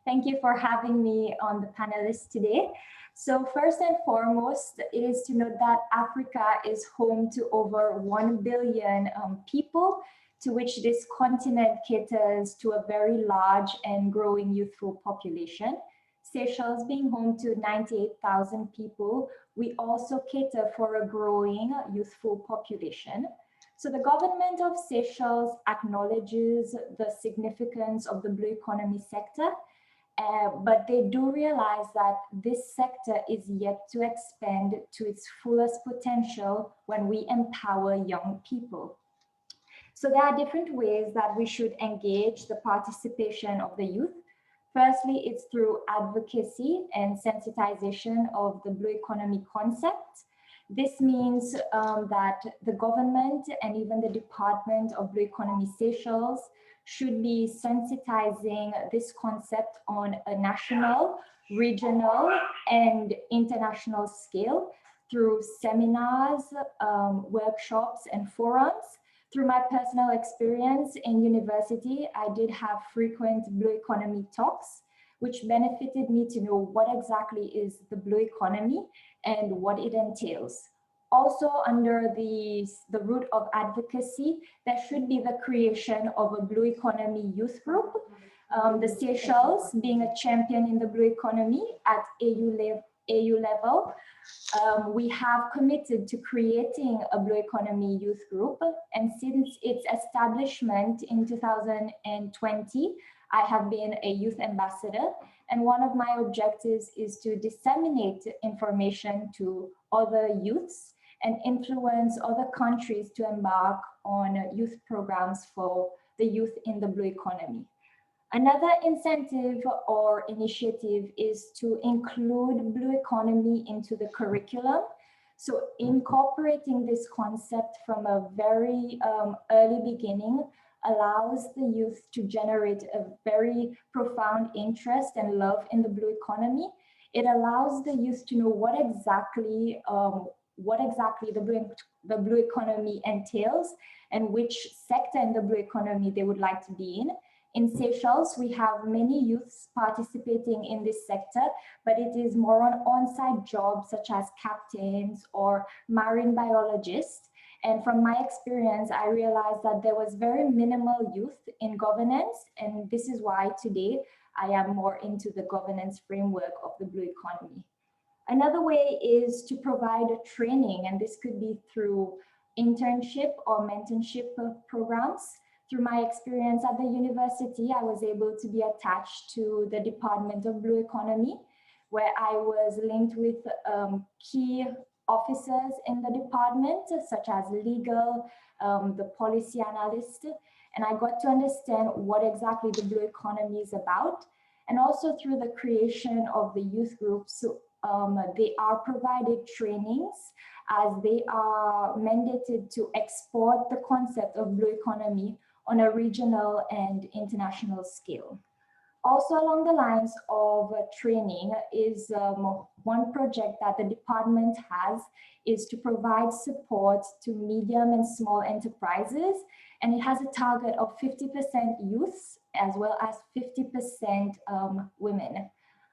Thank you for having me on the panelists today. So first and foremost, it is to note that Africa is home to over 1 billion people, to which this continent caters to a very large and growing youthful population. Seychelles being home to 98,000 people, we also cater for a growing youthful population. So the government of Seychelles acknowledges the significance of the blue economy sector, but they do realize that this sector is yet to expand to its fullest potential when we empower young people. So there are different ways that we should engage the participation of the youth. Firstly, it's through advocacy and sensitization of the blue economy concept. This means that the government and even the Department of Blue Economy Seychelles should be sensitizing this concept on a national, regional, and international scale through seminars, workshops, and forums. Through my personal experience in university, I did have frequent blue economy talks, which benefited me to know what exactly is the blue economy and what it entails. Also, under the root of advocacy, there should be the creation of a blue economy youth group. The Seychelles, being a champion in the blue economy at AU level, we have committed to creating a blue economy youth group. And since its establishment in 2020, I have been a youth ambassador. And one of my objectives is to disseminate information to other youths and influence other countries to embark on youth programs for the youth in the blue economy. Another incentive or initiative is to include blue economy into the curriculum. So incorporating this concept from a very early beginning allows the youth to generate a very profound interest and love in the blue economy. It allows the youth to know what exactly the blue economy entails and which sector in the blue economy they would like to be in. In Seychelles, we have many youths participating in this sector, but it is more on-site jobs such as captains or marine biologists. And from my experience, I realized that there was very minimal youth in governance. And this is why today I am more into the governance framework of the blue economy. Another way is to provide a training, and this could be through internship or mentorship programs. Through my experience at the university, I was able to be attached to the Department of Blue Economy, where I was linked with key officers in the department, such as legal, the policy analyst, and I got to understand what exactly the blue economy is about. And also through the creation of the youth groups, they are provided trainings as they are mandated to export the concept of blue economy on a regional and international scale. Also along the lines of training is one project that the department has is to provide support to medium and small enterprises, and it has a target of 50% youth as well as 50% women.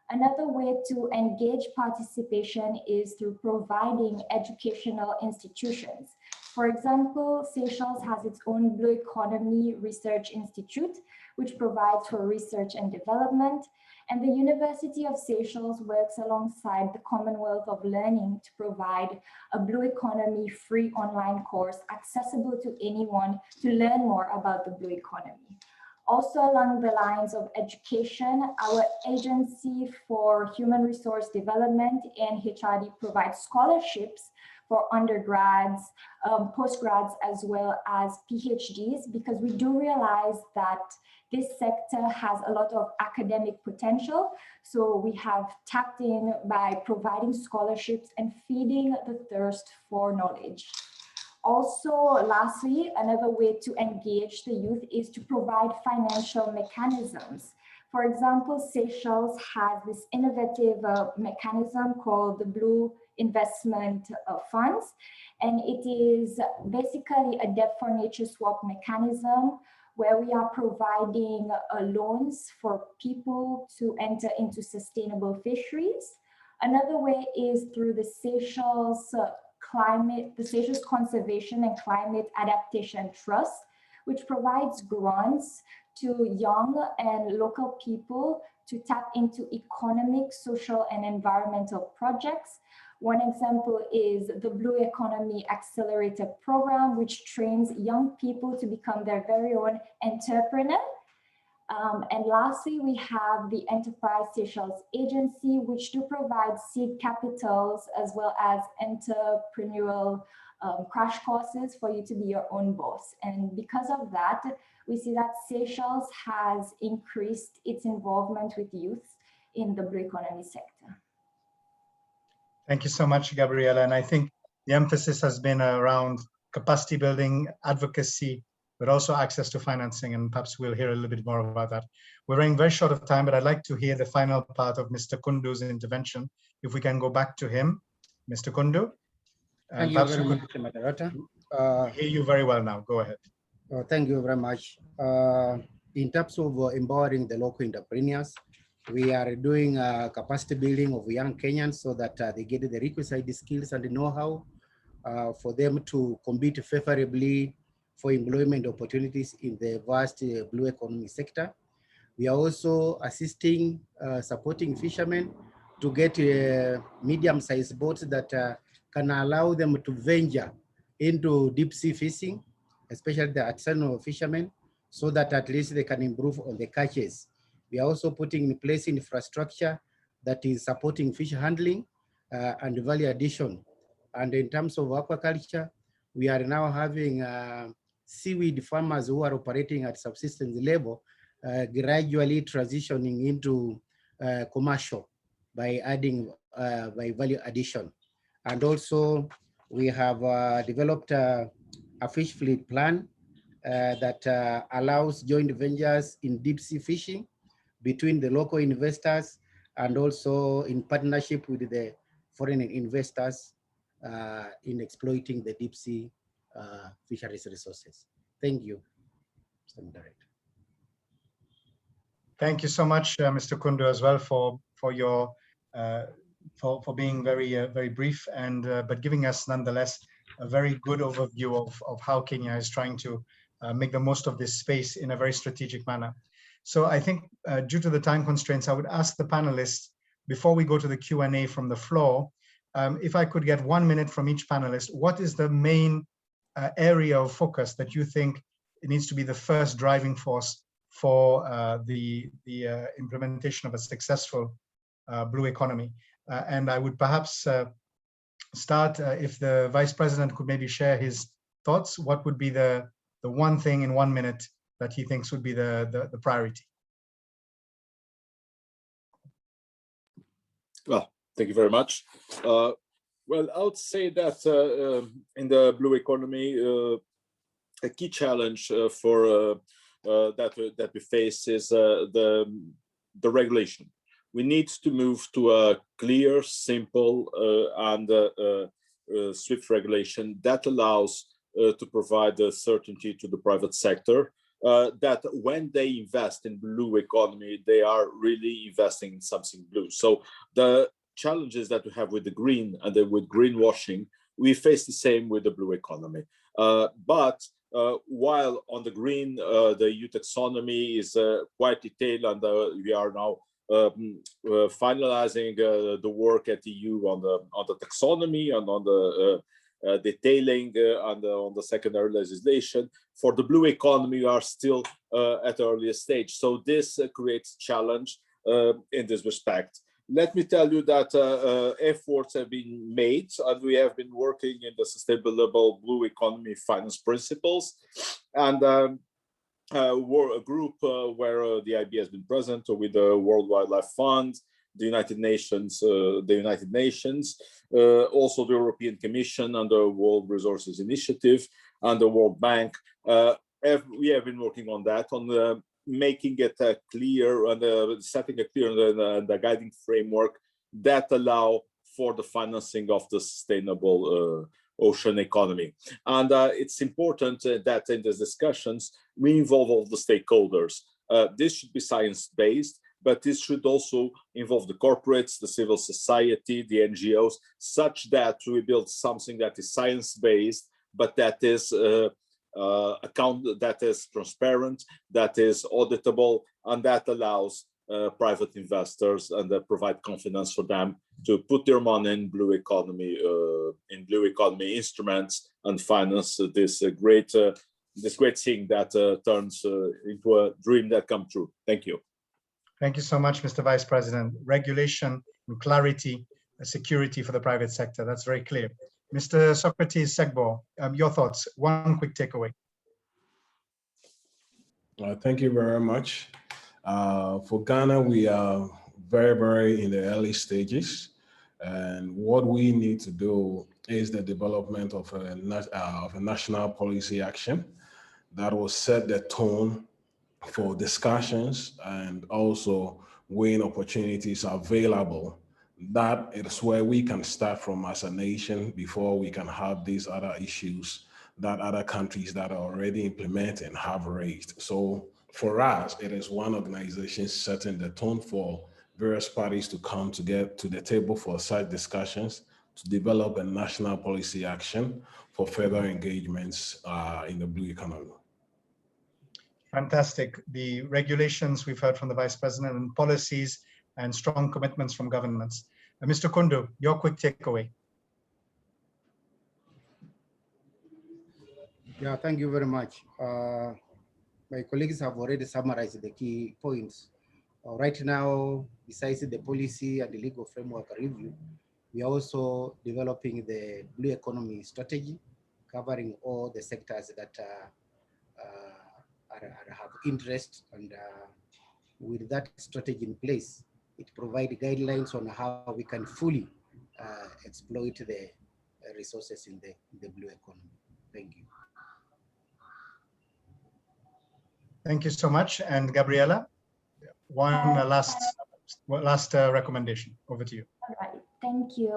Another way to engage participation is through providing educational institutions. For example, Seychelles has its own Blue Economy Research Institute, which provides for research and development. And the University of Seychelles works alongside the Commonwealth of Learning to provide a Blue Economy free online course accessible to anyone to learn more about the Blue Economy. Also along the lines of education, our Agency for Human Resource Development and HRD provides scholarships for undergrads, postgrads, as well as PhDs, because we do realize that this sector has a lot of academic potential. So we have tapped in by providing scholarships and feeding the thirst for knowledge. Also, lastly, another way to engage the youth is to provide financial mechanisms. For example, Seychelles has this innovative mechanism called the Blue Investment Funds, and it is basically a debt for nature swap mechanism where we are providing loans for people to enter into sustainable fisheries. Another way is through the Seychelles Seychelles Conservation and Climate Adaptation Trust, which provides grants to young and local people to tap into economic, social, and environmental projects. One example is the Blue Economy Accelerator Program, which trains young people to become their very own entrepreneur. And lastly, we have the Enterprise Seychelles Agency, which do provide seed capitals as well as entrepreneurial crash courses for you to be your own boss. And because of that, we see that Seychelles has increased its involvement with youth in the Blue Economy sector. Thank you so much, Gabriela. And I think the emphasis has been around capacity building, advocacy, but also access to financing. And perhaps we'll hear a little bit more about that. We're running very short of time, but I'd like to hear the final part of Mr. Kundu's intervention. If we can go back to him, Mr. Kundu. Thank you very much, moderator. I hear you very well now. Go ahead. Thank you very much. In terms of empowering the local entrepreneurs, we are doing capacity building of young Kenyans so that they get the requisite skills and the know-how for them to compete favorably for employment opportunities in the vast blue economy sector. We are also assisting, supporting fishermen to get medium-sized boats that can allow them to venture into deep sea fishing, especially the artisanal fishermen, so that at least they can improve on the catches. We are also putting in place infrastructure that is supporting fish handling and value addition. And in terms of aquaculture, we are now having seaweed farmers who are operating at subsistence level, gradually transitioning into commercial by adding by value addition. And also we have developed a fish fleet plan that allows joint ventures in deep sea fishing between the local investors and also in partnership with the foreign investors in exploiting the deep sea fisheries resources. Thank you, Mr. Moderator. Thank you so much, Mr. Kundu, as well for your for being very brief and but giving us nonetheless a very good overview of how Kenya is trying to make the most of this space in a very strategic manner. So I think due to the time constraints, I would ask the panelists before we go to the Q&A from the floor, if I could get 1 minute from each panelist, what is the main area of focus that you think it needs to be the first driving force for the implementation of a successful blue economy? And I would perhaps start if the Vice President could maybe share his thoughts. What would be the one thing in 1 minute that he thinks would be the priority? Well, thank you very much. Well, I would say that in the blue economy, a key challenge that we face is the regulation. We need to move to a clear, simple, and swift regulation that allows to provide certainty to the private sector, that when they invest in blue economy, they are really investing in something blue. So the challenges that we have with the green and with greenwashing, we face the same with the blue economy. But while on the green, the EU taxonomy is quite detailed, and we are now finalizing the work at EU on the taxonomy and on the detailing and on the secondary legislation. For the blue economy, we are still at the earliest stage. So this creates challenge in this respect. Let me tell you that efforts have been made, and we have been working in the sustainable blue economy finance principles, and we're a group where the IB has been present with the World Wildlife Fund, the United Nations, also the European Commission and the World Resources Initiative and the World Bank. We have been working on that, on making it clear and setting a clear the guiding framework that allow for the financing of the sustainable ocean economy. And it's important that in these discussions, we involve all the stakeholders. This should be science-based, but this should also involve the corporates, the civil society, the NGOs, such that we build something that is science-based, but that is that is transparent, that is auditable, and that allows private investors and provide confidence for them to put their money in blue economy instruments and finance this great thing that turns into a dream that comes true. Thank you. Thank you so much, Mr. Vice President. Regulation and clarity, security for the private sector. That's very clear. Mr. Socrates Segbo, your thoughts. One quick takeaway. Thank you very much. For Ghana, we are very in the early stages. And what we need to do is the development of a national policy action that will set the tone for discussions and also weighing opportunities available. That is where we can start from as a nation before we can have these other issues that other countries that are already implementing have raised. So for us, it is one organization setting the tone for various parties to come to get to the table for such discussions to develop a national policy action for further engagements in the blue economy. Fantastic. The regulations we've heard from the Vice President and policies and strong commitments from governments. Mr. Kundu, your quick takeaway. Yeah, thank you very much. My colleagues have already summarized the key points. Right now, besides the policy and the legal framework review, we are also developing the blue economy strategy, covering all the sectors that have interest, and with that strategy in place, it provides guidelines on how we can fully exploit the resources in the blue economy. Thank you. Thank you so much. And Gabriela, one last recommendation. Over to you. All right, thank you.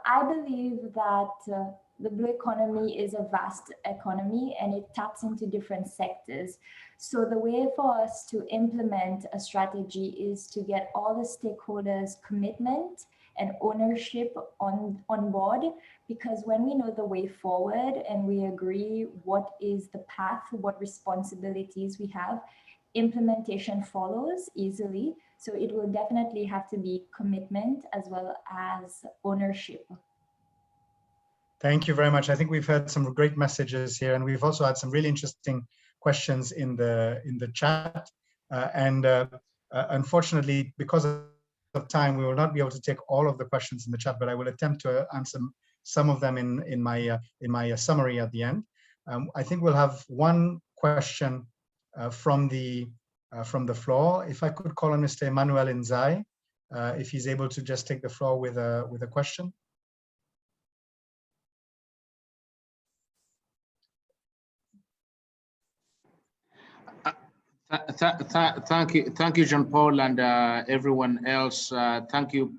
I believe that the blue economy is a vast economy and it taps into different sectors. So the way for us to implement a strategy is to get all the stakeholders' commitment and ownership on board, because when we know the way forward and we agree what is the path, what responsibilities we have, implementation follows easily. So it will definitely have to be commitment as well as ownership. Thank you very much. I think we've heard some great messages here, and we've also had some really interesting questions in the chat. Unfortunately, because of time, we will not be able to take all of the questions in the chat, but I will attempt to answer some of them in my summary at the end. I think we'll have one question from the floor. If I could call on Mr. Emmanuel Nzai, if he's able to just take the floor with a question. Thank you, Jean Paul, and everyone else. Thank you,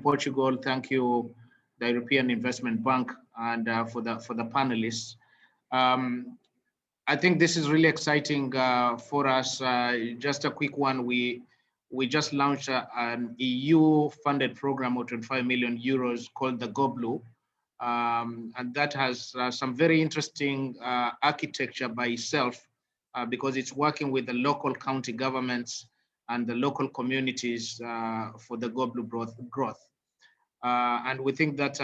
Portugal. Thank you, the European Investment Bank, and for the panelists. I think this is really exciting for us. Just a quick one. We just launched an EU-funded program of 25 million euros called the Go Blue, and that has some very interesting architecture by itself. Because it's working with the local county governments and the local communities for the Go Blue growth. And we think that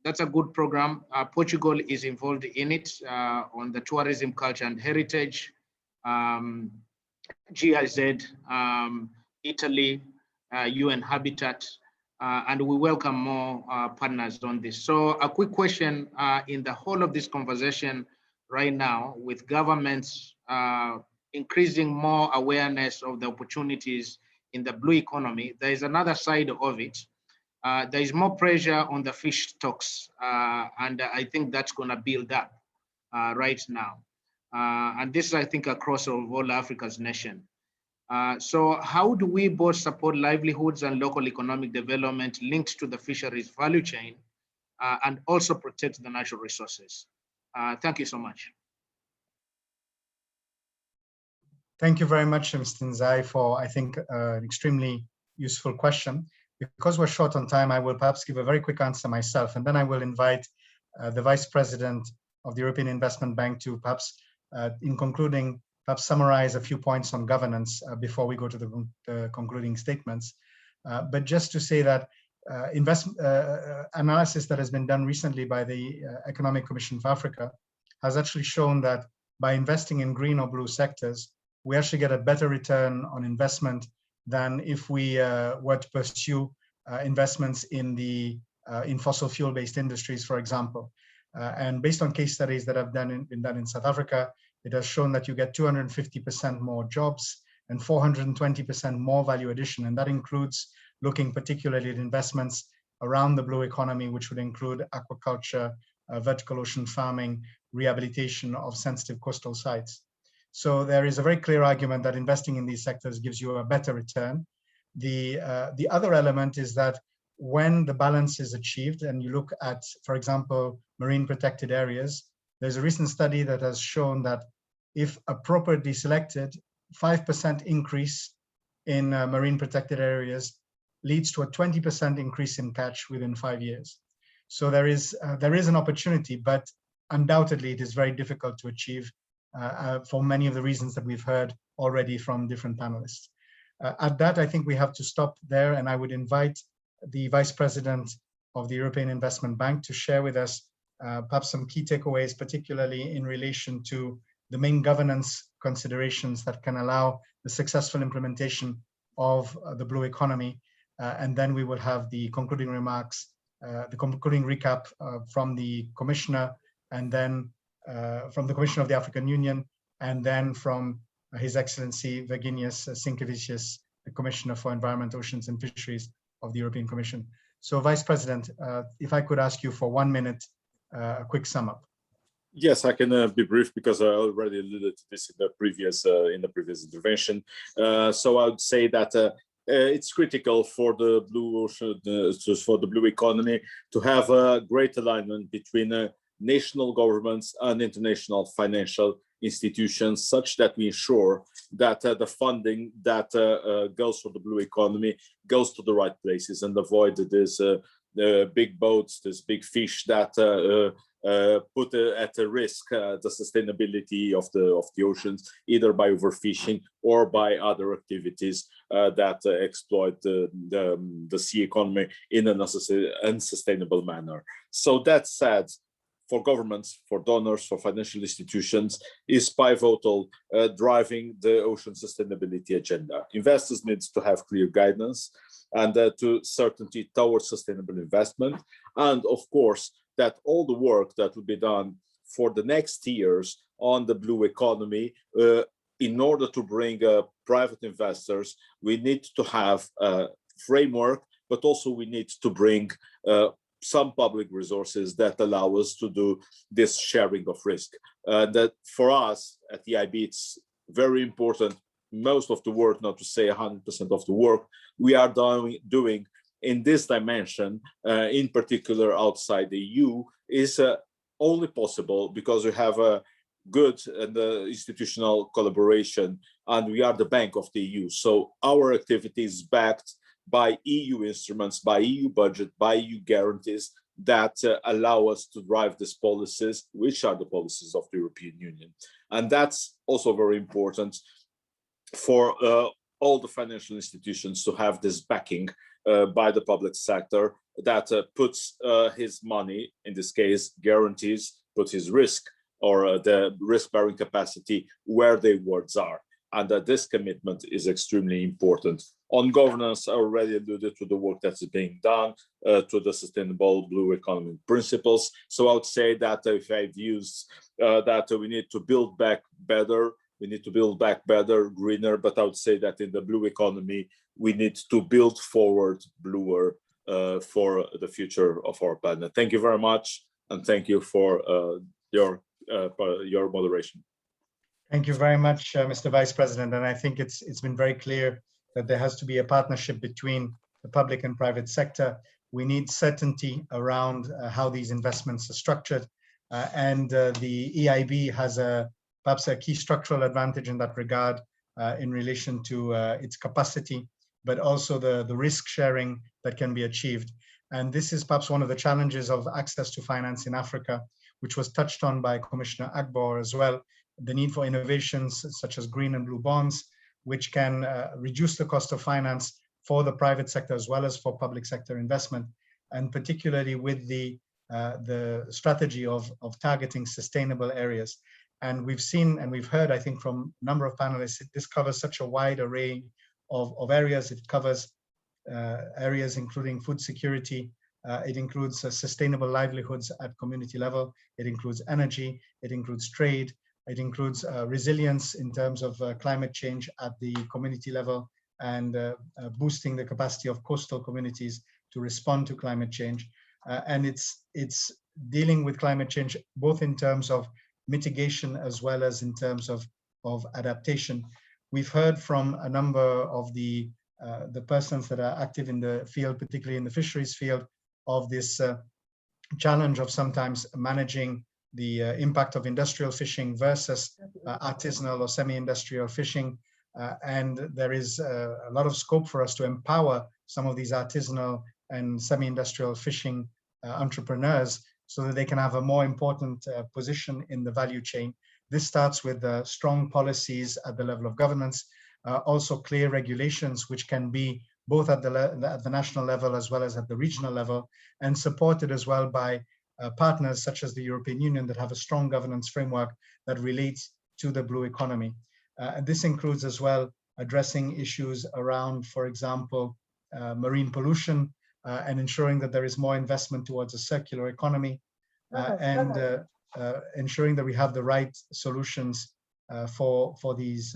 that's a good program. Portugal is involved in it on the tourism, culture and heritage, GIZ, Italy, UN Habitat, and we welcome more partners on this. So a quick question in the whole of this conversation right now, with governments increasing more awareness of the opportunities in the blue economy, there is another side of it. There is more pressure on the fish stocks, and I think that's going to build up right now. And this is, I think, across all Africa's nation. So how do we both support livelihoods and local economic development linked to the fisheries value chain and also protect the natural resources? Thank you so much. Thank you very much, Mr. Nzai, for, I think, an extremely useful question. Because we're short on time, I will perhaps give a very quick answer myself, and then I will invite the Vice President of the European Investment Bank to perhaps, in concluding, perhaps summarize a few points on governance before we go to the concluding statements. But just to say that analysis that has been done recently by the Economic Commission for Africa has actually shown that by investing in green or blue sectors, we actually get a better return on investment than if we were to pursue investments in fossil fuel-based industries, for example. And based on case studies that have been done in South Africa, it has shown that you get 250% more jobs and 420% more value addition. And that includes looking particularly at investments around the blue economy, which would include aquaculture, vertical ocean farming, rehabilitation of sensitive coastal sites. So there is a very clear argument that investing in these sectors gives you a better return. The other element is that when the balance is achieved and you look at, for example, marine protected areas, there's a recent study that has shown that if appropriately selected, 5% increase in marine protected areas leads to a 20% increase in catch within 5 years. So there is an opportunity, but undoubtedly it is very difficult to achieve for many of the reasons that we've heard already from different panelists. At that, I think we have to stop there, and I would invite the Vice President of the European Investment Bank to share with us perhaps some key takeaways, particularly in relation to the main governance considerations that can allow the successful implementation of the blue economy. And then we will have the concluding remarks, the concluding recap from the Commissioner, and then from the Commissioner of the African Union, and then from His Excellency Virginijus Sinkevicius, the Commissioner for Environment, Oceans and Fisheries of the European Commission. So Vice President, if I could ask you for 1 minute, a quick sum up. Yes, I can be brief because I already alluded to this in the previous intervention. So I would say that it's critical for the blue ocean, for the blue economy, to have a great alignment between national governments and international financial institutions, such that we ensure that the funding that goes for the blue economy goes to the right places and avoid this big boats, this big fish that put at risk the sustainability of the oceans, either by overfishing or by other activities that exploit the sea economy in an unsustainable manner. So that said, for governments, for donors, for financial institutions, is pivotal driving the ocean sustainability agenda. Investors need to have clear guidance and to certainty towards sustainable investment. And of course, that all the work that will be done for the next years on the blue economy, in order to bring private investors, we need to have a framework, but also we need to bring some public resources that allow us to do this sharing of risk. That for us at the IB, it's very important most of the work, not to say 100% of the work we are doing in this dimension, in particular outside the EU, is only possible because we have a good and institutional collaboration, and we are the bank of the EU. So our activity is backed by EU instruments, by EU budget, by EU guarantees that allow us to drive these policies, which are the policies of the European Union. And that's also very important for all the financial institutions to have this backing by the public sector that puts his money, in this case, guarantees, put his risk or the risk-bearing capacity where their words are. And that this commitment is extremely important. On governance, I already alluded to the work that's being done, to the sustainable blue economy principles. So I would say that if I've used that we need to build back better, we need to build back better, greener, but I would say that in the blue economy, we need to build forward bluer for the future of our planet. Thank you very much, and thank you for your moderation. Thank you very much, Mr. Vice President. And I think it's been very clear that there has to be a partnership between the public and private sector. We need certainty around how these investments are structured. And the EIB has perhaps a key structural advantage in that regard in relation to its capacity, but also the risk sharing that can be achieved. And this is perhaps one of the challenges of access to finance in Africa, which was touched on by Commissioner Agbor as well. The need for innovations such as green and blue bonds, which can reduce the cost of finance for the private sector as well as for public sector investment, and particularly with the strategy of targeting sustainable areas. And we've seen and we've heard, I think, from a number of panelists, this covers such a wide array of areas. It covers areas including food security. It includes sustainable livelihoods at community level. It includes energy. It includes trade. It includes resilience in terms of climate change at the community level, and boosting the capacity of coastal communities to respond to climate change. And it's dealing with climate change both in terms of mitigation as well as in terms of adaptation. We've heard from a number of the persons that are active in the field, particularly in the fisheries field, of this challenge of sometimes managing the impact of industrial fishing versus artisanal or semi-industrial fishing. And there is a lot of scope for us to empower some of these artisanal and semi-industrial fishing entrepreneurs so that they can have a more important position in the value chain. This starts with strong policies at the level of governance, also clear regulations, which can be both at the national level as well as at the regional level, and supported as well by partners such as the European Union that have a strong governance framework that relates to the blue economy. This includes as well addressing issues around, for example, marine pollution, and ensuring that there is more investment towards a circular economy, and ensuring that we have the right solutions for these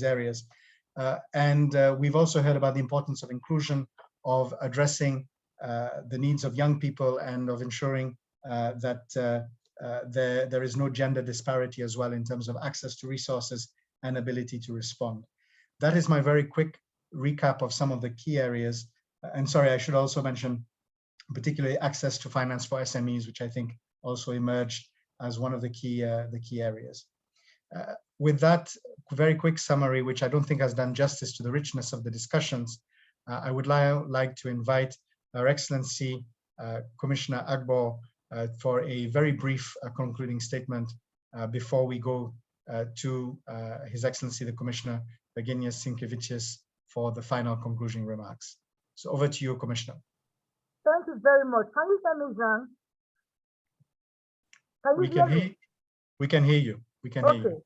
areas. And we've also heard about the importance of inclusion, of addressing the needs of young people, and of ensuring that there is no gender disparity as well in terms of access to resources and ability to respond. That is my very quick recap of some of the key areas. And sorry, I should also mention particularly access to finance for SMEs, which I think also emerged as one of the key areas. With that very quick summary, which I don't think has done justice to the richness of the discussions, I would like to invite Her Excellency Commissioner Agbor for a very brief concluding statement before we go to His Excellency the Commissioner Virginijus Sinkevicius for the final concluding remarks. So over to you, Commissioner. Thank you very much. Can you hear me, Jean? We can hear you. We can hear you.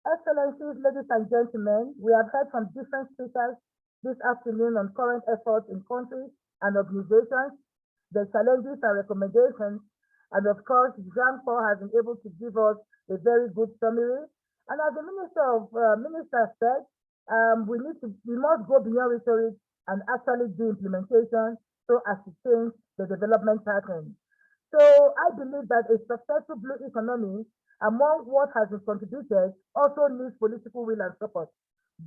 Excellencies, ladies and gentlemen, we have heard from different speakers this afternoon on current efforts in countries and organizations, the challenges and recommendations, and of course, Jean-Paul has been able to give us a very good summary. And as the Minister said, we must go beyond rhetoric and actually do implementation so as to change the development pattern. So I believe that a successful blue economy among what has been contributed also needs political will and support.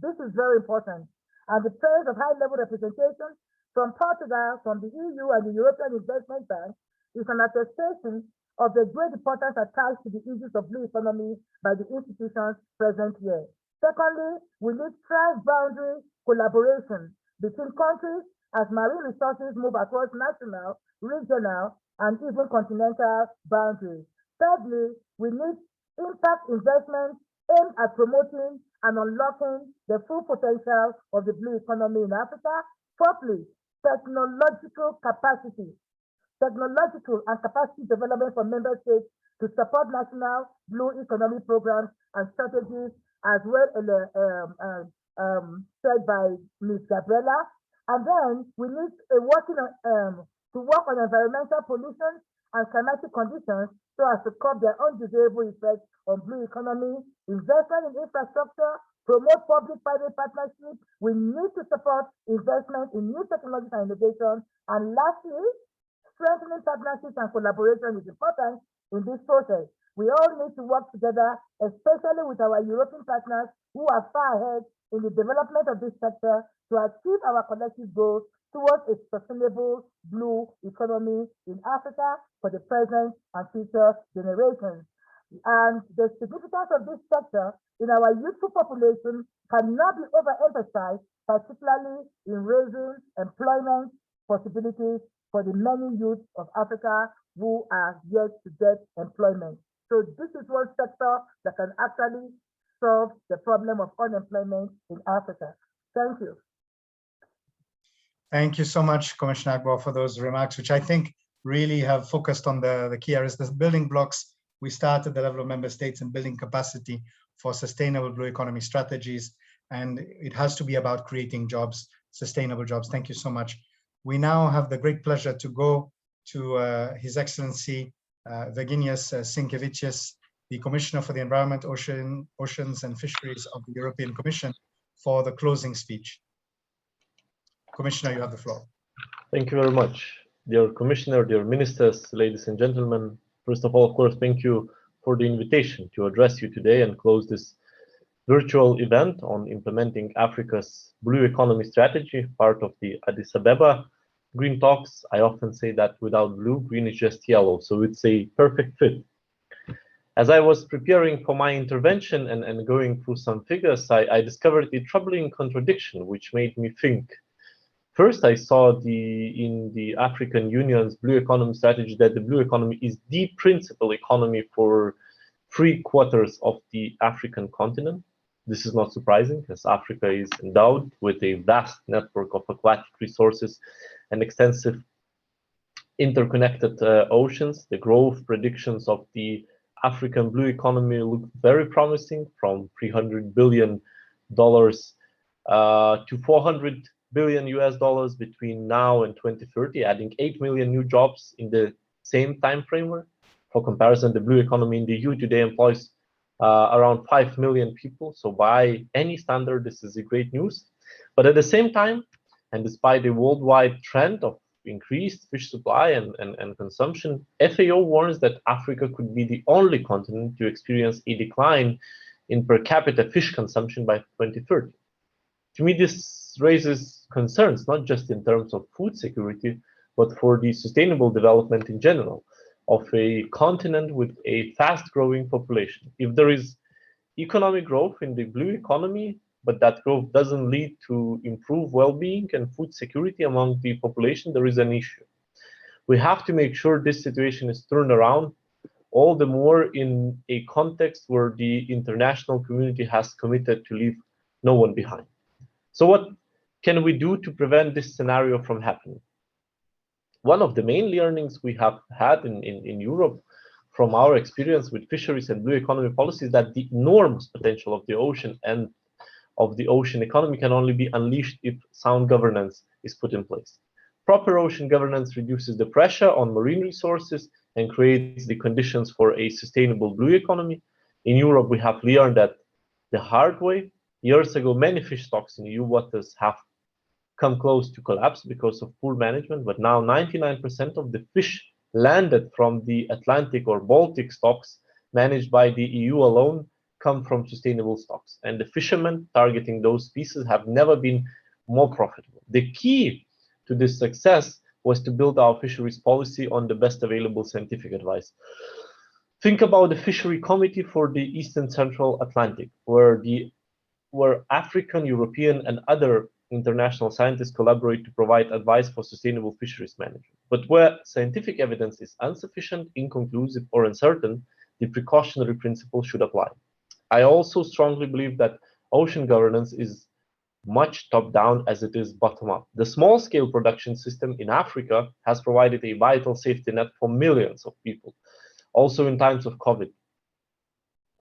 This is very important. And the presence of high-level representation from Portugal, from the EU and the European Investment Bank is an attestation of the great importance attached to the issues of blue economy by the institutions present here. Secondly, we need transboundary collaboration between countries as marine resources move across national, regional, and even continental boundaries. Thirdly, we need impact investments aimed at promoting and unlocking the full potential of the blue economy in Africa. Fourthly, technological and capacity development for member states to support national blue economy programs and strategies, as well said by Ms. Gabriela. And then we need to work on environmental pollution and climatic conditions so as to curb their undesirable effects on blue economy, investment in infrastructure, promote public-private partnerships. We need to support investment in new technologies and innovation. And lastly, strengthening partnerships and collaboration is important in this process. We all need to work together, especially with our European partners who are far ahead in the development of this sector to achieve our collective goals towards a sustainable blue economy in Africa for the present and future generations. And the significance of this sector in our youthful population cannot be overemphasized, particularly in raising employment possibilities for the many youth of Africa who are yet to get employment. So this is one sector that can actually solve the problem of unemployment in Africa. Thank you. Thank you so much, Commissioner Agbo, for those remarks, which I think really have focused on the key areas, the building blocks. We start at the level of member states and building capacity for sustainable blue economy strategies. And it has to be about creating jobs, sustainable jobs. Thank you so much. We now have the great pleasure to go to His Excellency Virginijus Sinkevicius, the Commissioner for the Environment, Oceans and Fisheries of the European Commission, for the closing speech. Commissioner, you have the floor. Thank you very much. Dear Commissioner, dear Ministers, ladies and gentlemen, first of all, of course, thank you for the invitation to address you today and close this virtual event on implementing Africa's blue economy strategy, part of the Addis Ababa Green Talks. I often say that without blue, green is just yellow, so it's a perfect fit. As I was preparing for my intervention and going through some figures, I discovered a troubling contradiction, which made me think. First, I saw in the African Union's blue economy strategy that the blue economy is the principal economy for 3/4 of the African continent. This is not surprising, as Africa is endowed with a vast network of aquatic resources and extensive interconnected oceans. The growth predictions of the African blue economy look very promising, from $300 billion to $400 billion US between now and 2030, adding 8 million new jobs in the same time framework. For comparison, the blue economy in the EU today employs around 5 million people. So by any standard, this is a great news. But at the same time, and despite a worldwide trend of increased fish supply and consumption, FAO warns that Africa could be the only continent to experience a decline in per capita fish consumption by 2030. To me, this raises concerns, not just in terms of food security, but for the sustainable development in general of a continent with a fast-growing population. If there is economic growth in the blue economy, but that growth doesn't lead to improved well-being and food security among the population, there is an issue. We have to make sure this situation is turned around, all the more in a context where the international community has committed to leave no one behind. So what can we do to prevent this scenario from happening? One of the main learnings we have had in Europe from our experience with fisheries and blue economy policies is that the enormous potential of the ocean and of the ocean economy can only be unleashed if sound governance is put in place. Proper ocean governance reduces the pressure on marine resources and creates the conditions for a sustainable blue economy. In Europe, we have learned that the hard way. Years ago, many fish stocks in EU waters have come close to collapse because of poor management, but now 99% of the fish landed from the Atlantic or Baltic stocks managed by the EU alone come from sustainable stocks, and the fishermen targeting those species have never been more profitable. The key to this success was to build our fisheries policy on the best available scientific advice. Think about the Fishery Committee for the Eastern Central Atlantic, where African, European, and other international scientists collaborate to provide advice for sustainable fisheries management. But where scientific evidence is insufficient, inconclusive, or uncertain, the precautionary principle should apply. I also strongly believe that ocean governance is much top-down as it is bottom-up. The small-scale production system in Africa has provided a vital safety net for millions of people. Also in times of COVID,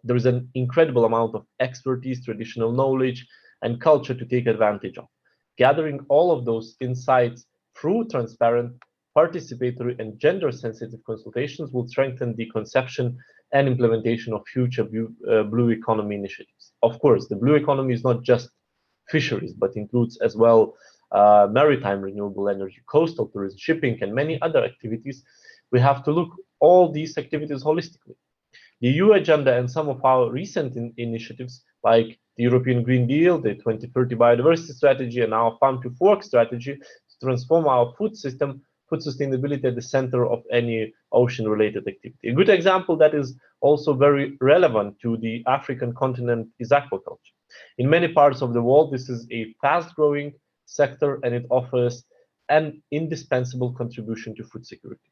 there is an incredible amount of expertise, traditional knowledge, and culture to take advantage of. Gathering all of those insights through transparent, participatory, and gender-sensitive consultations will strengthen the conception and implementation of future blue economy initiatives. Of course, the blue economy is not just fisheries, but includes as well maritime renewable energy, coastal tourism, shipping, and many other activities. We have to look all these activities holistically. The EU agenda and some of our recent initiatives, like the European Green Deal, the 2030 Biodiversity Strategy, and our Farm to Fork strategy to transform our food system, put sustainability at the center of any ocean-related activity. A good example that is also very relevant to the African continent is aquaculture. In many parts of the world, this is a fast-growing sector, and it offers an indispensable contribution to food security.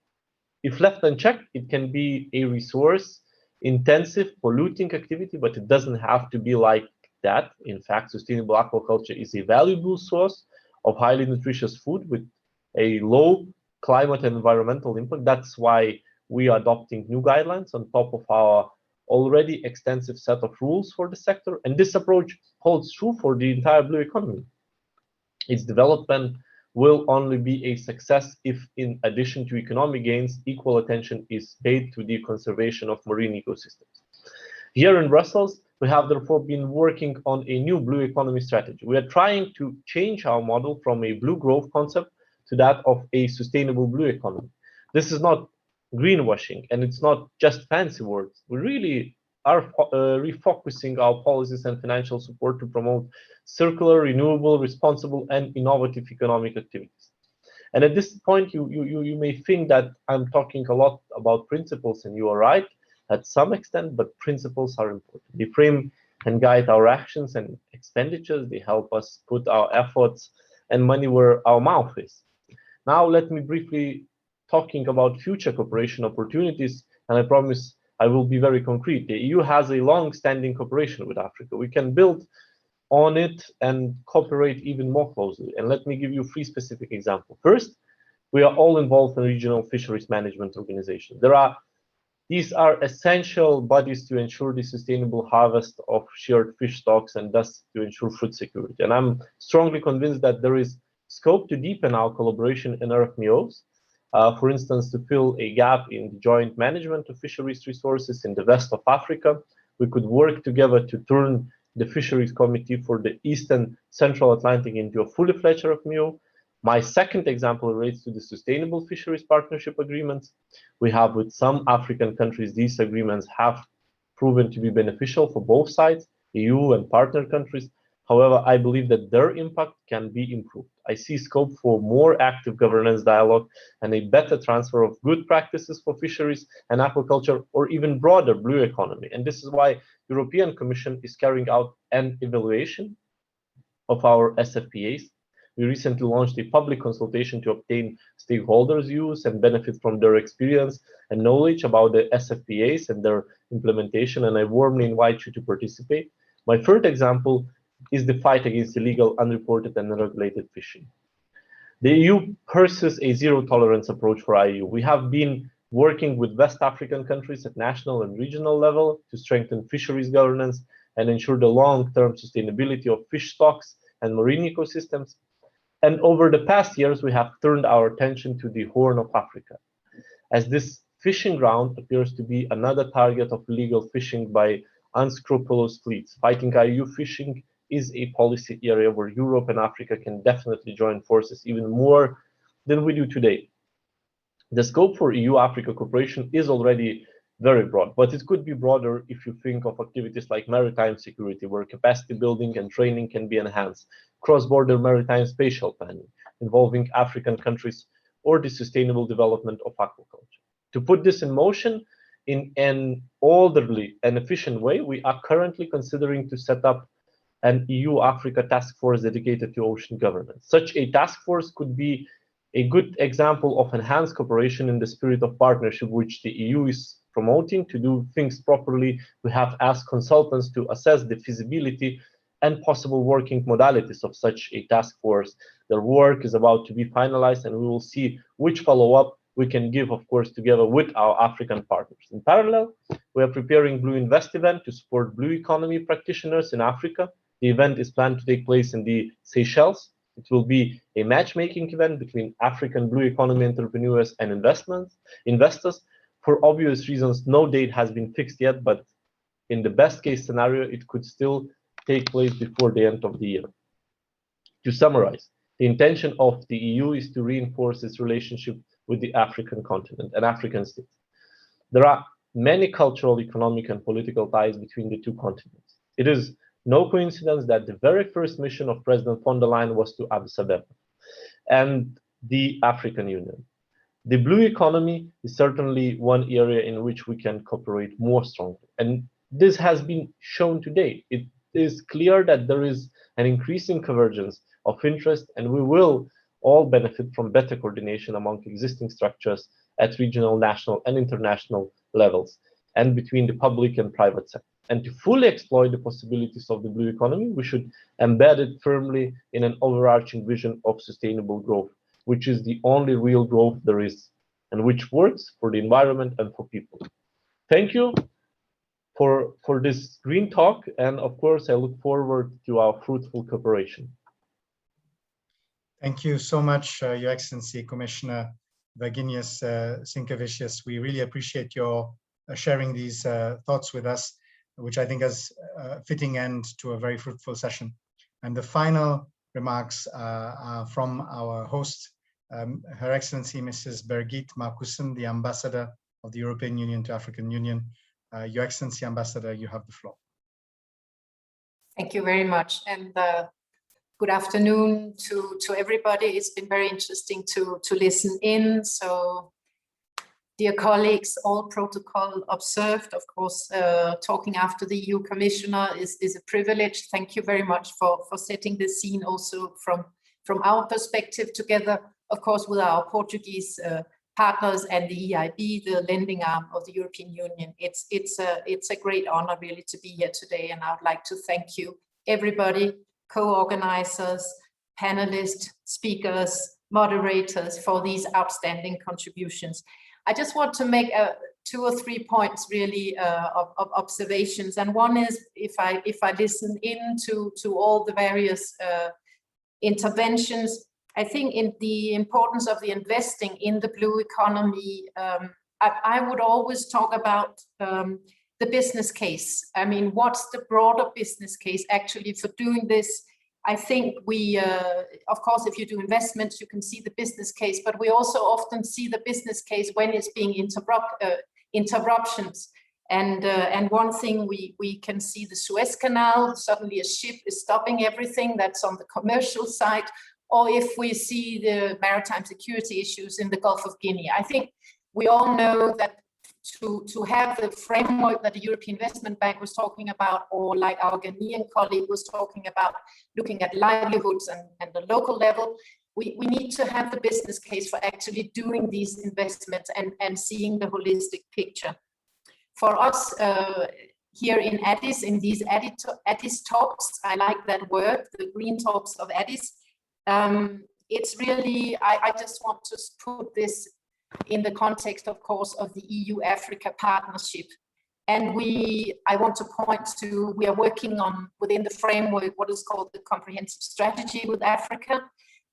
If left unchecked, it can be a resource-intensive, polluting activity, but it doesn't have to be like that. In fact, sustainable aquaculture is a valuable source of highly nutritious food with a low climate and environmental impact. That's why we are adopting new guidelines on top of our already extensive set of rules for the sector. And this approach holds true for the entire blue economy. Its development will only be a success if, in addition to economic gains, equal attention is paid to the conservation of marine ecosystems. Here in Brussels, we have therefore been working on a new blue economy strategy. We are trying to change our model from a blue growth concept to that of a sustainable blue economy. This is not greenwashing, and it's not just fancy words. We really are refocusing our policies and financial support to promote circular, renewable, responsible, and innovative economic activities. And at this point, you may think that I'm talking a lot about principles, and you are right at some extent, but principles are important. They frame and guide our actions and expenditures. They help us put our efforts and money where our mouth is. Now, let me briefly talking about future cooperation opportunities, and I promise I will be very concrete. The EU has a long-standing cooperation with Africa. We can build on it and cooperate even more closely. And let me give you 3 specific examples. First, we are all involved in regional fisheries management organizations. These are essential bodies to ensure the sustainable harvest of shared fish stocks and thus to ensure food security. And I'm strongly convinced that there is scope to deepen our collaboration in RFMOs. For instance, to fill a gap in the joint management of fisheries resources in the west of Africa, we could work together to turn the Fisheries Committee for the Eastern Central Atlantic into a fully fledged RFMO. My second example relates to the Sustainable Fisheries Partnership Agreements we have with some African countries. These agreements have proven to be beneficial for both sides, EU and partner countries. However, I believe that their impact can be improved. I see scope for more active governance dialogue and a better transfer of good practices for fisheries and aquaculture, or even broader blue economy. And this is why the European Commission is carrying out an evaluation of our SFPAs. We recently launched a public consultation to obtain stakeholders' views and benefit from their experience and knowledge about the SFPAs and their implementation, and I warmly invite you to participate. My third example is the fight against illegal, unreported, and unregulated fishing. The EU pursues a zero-tolerance approach for IUU. We have been working with West African countries at national and regional level to strengthen fisheries governance and ensure the long-term sustainability of fish stocks and marine ecosystems. And over the past years, we have turned our attention to the Horn of Africa, as this fishing ground appears to be another target of illegal fishing by unscrupulous fleets. Fighting IUU fishing is a policy area where Europe and Africa can definitely join forces even more than we do today. The scope for EU-Africa cooperation is already very broad, but it could be broader if you think of activities like maritime security, where capacity building and training can be enhanced, cross-border maritime spatial planning involving African countries, or the sustainable development of aquaculture. To put this in motion in an orderly and efficient way, we are currently considering to set up an EU-Africa task force dedicated to ocean governance. Such a task force could be a good example of enhanced cooperation in the spirit of partnership, which the EU is promoting. To do things properly, we have asked consultants to assess the feasibility and possible working modalities of such a task force. Their work is about to be finalized, and we will see which follow-up we can give, of course, together with our African partners. In parallel, we are preparing Blue Invest event to support blue economy practitioners in Africa. The event is planned to take place in the Seychelles. It will be a matchmaking event between African blue economy entrepreneurs and investors. For obvious reasons, no date has been fixed yet, but in the best case scenario, it could still take place before the end of the year. To summarize, the intention of the EU is to reinforce its relationship with the African continent and African states. There are many cultural, economic, and political ties between the two continents. It is no coincidence that the very first mission of President von der Leyen was to Addis Ababa and the African Union. The blue economy is certainly one area in which we can cooperate more strongly. And this has been shown today. It is clear that there is an increasing convergence of interest, and we will all benefit from better coordination among existing structures at regional, national, and international levels, and between the public and private sector. And to fully exploit the possibilities of the blue economy, we should embed it firmly in an overarching vision of sustainable growth, which is the only real growth there is, and which works for the environment and for people. Thank you for this green talk, and of course, I look forward to our fruitful cooperation. Thank you so much, Your Excellency, Commissioner Virginijus Sinkevicius. We really appreciate your sharing these thoughts with us, which I think is a fitting end to a very fruitful session. And the final remarks are from our host, Her Excellency Mrs. Birgit Markussen, the Ambassador of the European Union to African Union. Your Excellency, Ambassador, you have the floor. Thank you very much. And good afternoon to everybody. It's been very interesting to listen in. So, dear colleagues, all protocol observed. Of course, talking after the EU Commissioner is a privilege. Thank you very much for setting the scene also from our perspective, together, of course, with our Portuguese partners and the EIB, the lending arm of the European Union. It's a great honor really to be here today, and I would like to thank you, everybody, co-organizers, panelists, speakers, moderators, for these outstanding contributions. I just want to make 2 or 3 points really of observations, and one is if I listen in to all the various interventions, I think in the importance of the investing in the blue economy, I would always talk about the business case. I mean, what's the broader business case actually for doing this? I think we, of course, if you do investments, you can see the business case, but we also often see the business case when it's being interruptions. And one thing we can see the Suez Canal, suddenly a ship is stopping everything that's on the commercial side, or if we see the maritime security issues in the Gulf of Guinea. I think we all know that to have the framework that the European Investment Bank was talking about, or like our Ghanaian colleague was talking about, looking at livelihoods and the local level, we need to have the business case for actually doing these investments and seeing the holistic picture. For us here in Addis, in these Addis talks, I like that word, the green talks of Addis. It's really, I just want to put this in the context, of course, of the EU-Africa partnership. And I want to point to, we are working on, within the framework, what is called the comprehensive strategy with Africa,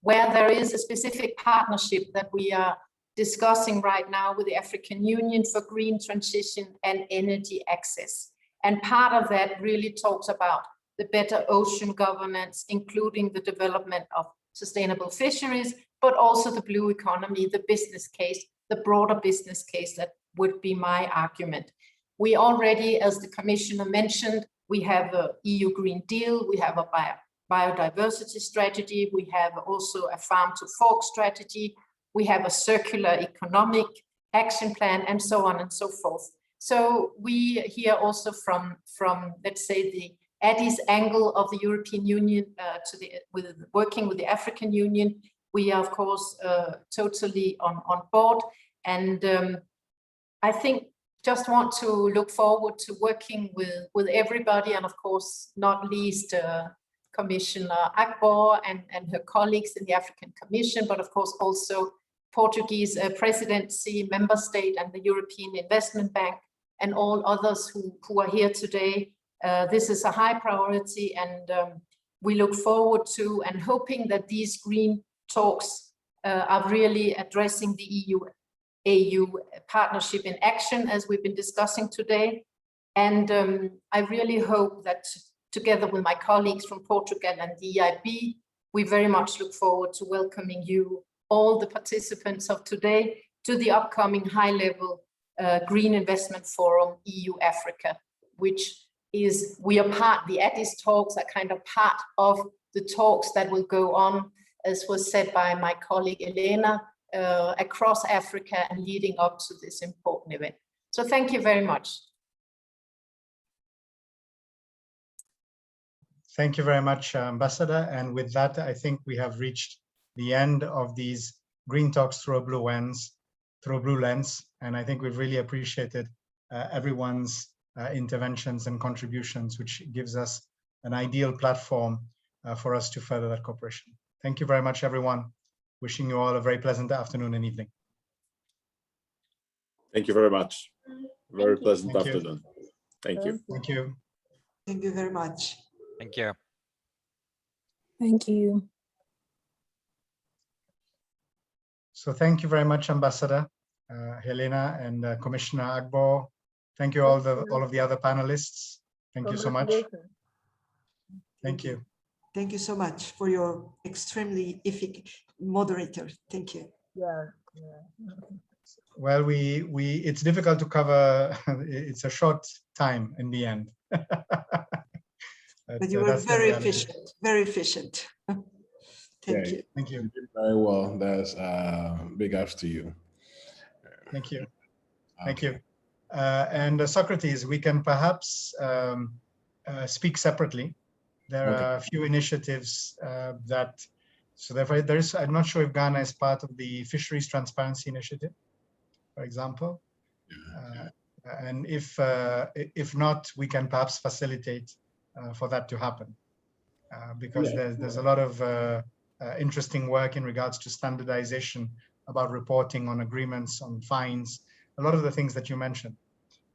where there is a specific partnership that we are discussing right now with the African Union for green transition and energy access. And part of that really talks about the better ocean governance, including the development of sustainable fisheries, but also the blue economy, the business case, the broader business case that would be my argument. We already, as the Commissioner mentioned, we have a EU Green Deal, we have a biodiversity strategy, we have also a farm to fork strategy, we have a circular economic action plan, and so on and so forth. So we hear also from let's say the Addis angle of the European Union working with the African Union. We are of course totally on board, and I think just want to look forward to working with everybody, and of course not least Commissioner Akbar and her colleagues in the African Commission, but of course also Portuguese presidency, member state, and the European Investment Bank, and all others who are here today. This is a high priority, and we look forward to and hoping that these green talks are really addressing the EU-AU partnership in action, as we've been discussing today. And I really hope that together with my colleagues from Portugal and the EIB, we very much look forward to welcoming you, all the participants of today, to the upcoming high-level Green Investment Forum EU-Africa, which is, the Addis talks are kind of part of the talks that will go on, as was said by my colleague Elena, across Africa and leading up to this important event. So thank you very much. Thank you very much, Ambassador. And with that, I think we have reached the end of these Green Talks through a blue lens. And I think we've really appreciated everyone's interventions and contributions, which gives us an ideal platform for us to further that cooperation. Thank you very much, everyone. Wishing you all a very pleasant afternoon and evening. Thank you very much. Very pleasant Thank you. afternoon. Thank you. Thank you. Thank you very much. Thank you. Thank you. So thank you very much, Ambassador Helena and Commissioner Akbar. Thank you all of the other panelists. Thank you so much. Thank you. Thank you so much for your extremely efficient moderator. Thank you. Yeah. Well, it's difficult to cover. It's a short time in the end. But you were very efficient, very efficient. Thank you. Thank you. Very well. That's big ups to you. Thank you. Thank you. And Socrates, we can perhaps speak separately. There are a few initiatives so therefore I'm not sure if Ghana is part of the Fisheries Transparency Initiative, for example. And if not, we can perhaps facilitate for that to happen. Because there's a lot of interesting work in regards to standardization about reporting on agreements, on fines, a lot of the things that you mentioned.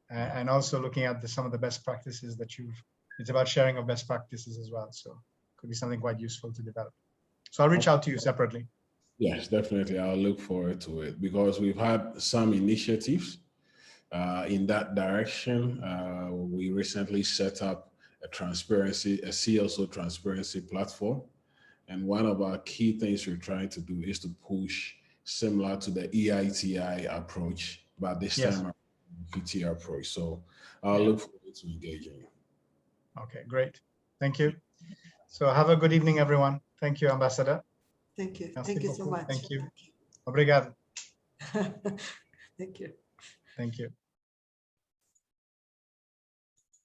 And also looking at some of the best practices that it's about sharing of best practices as well. So it could be something quite useful to develop. So I'll reach out to you separately. Yes, definitely. I'll look forward to it because we've had some initiatives in that direction. We recently set up a CSO transparency platform. And one of our key things we're trying to do is to push similar to the EITI approach, but this time PT approach. So I'll look forward to engaging you. Okay, great. Thank you. So have a good evening, everyone. Thank you, Ambassador. Thank you. Thank you so much. Thank you. Obrigado. Thank you. Thank you.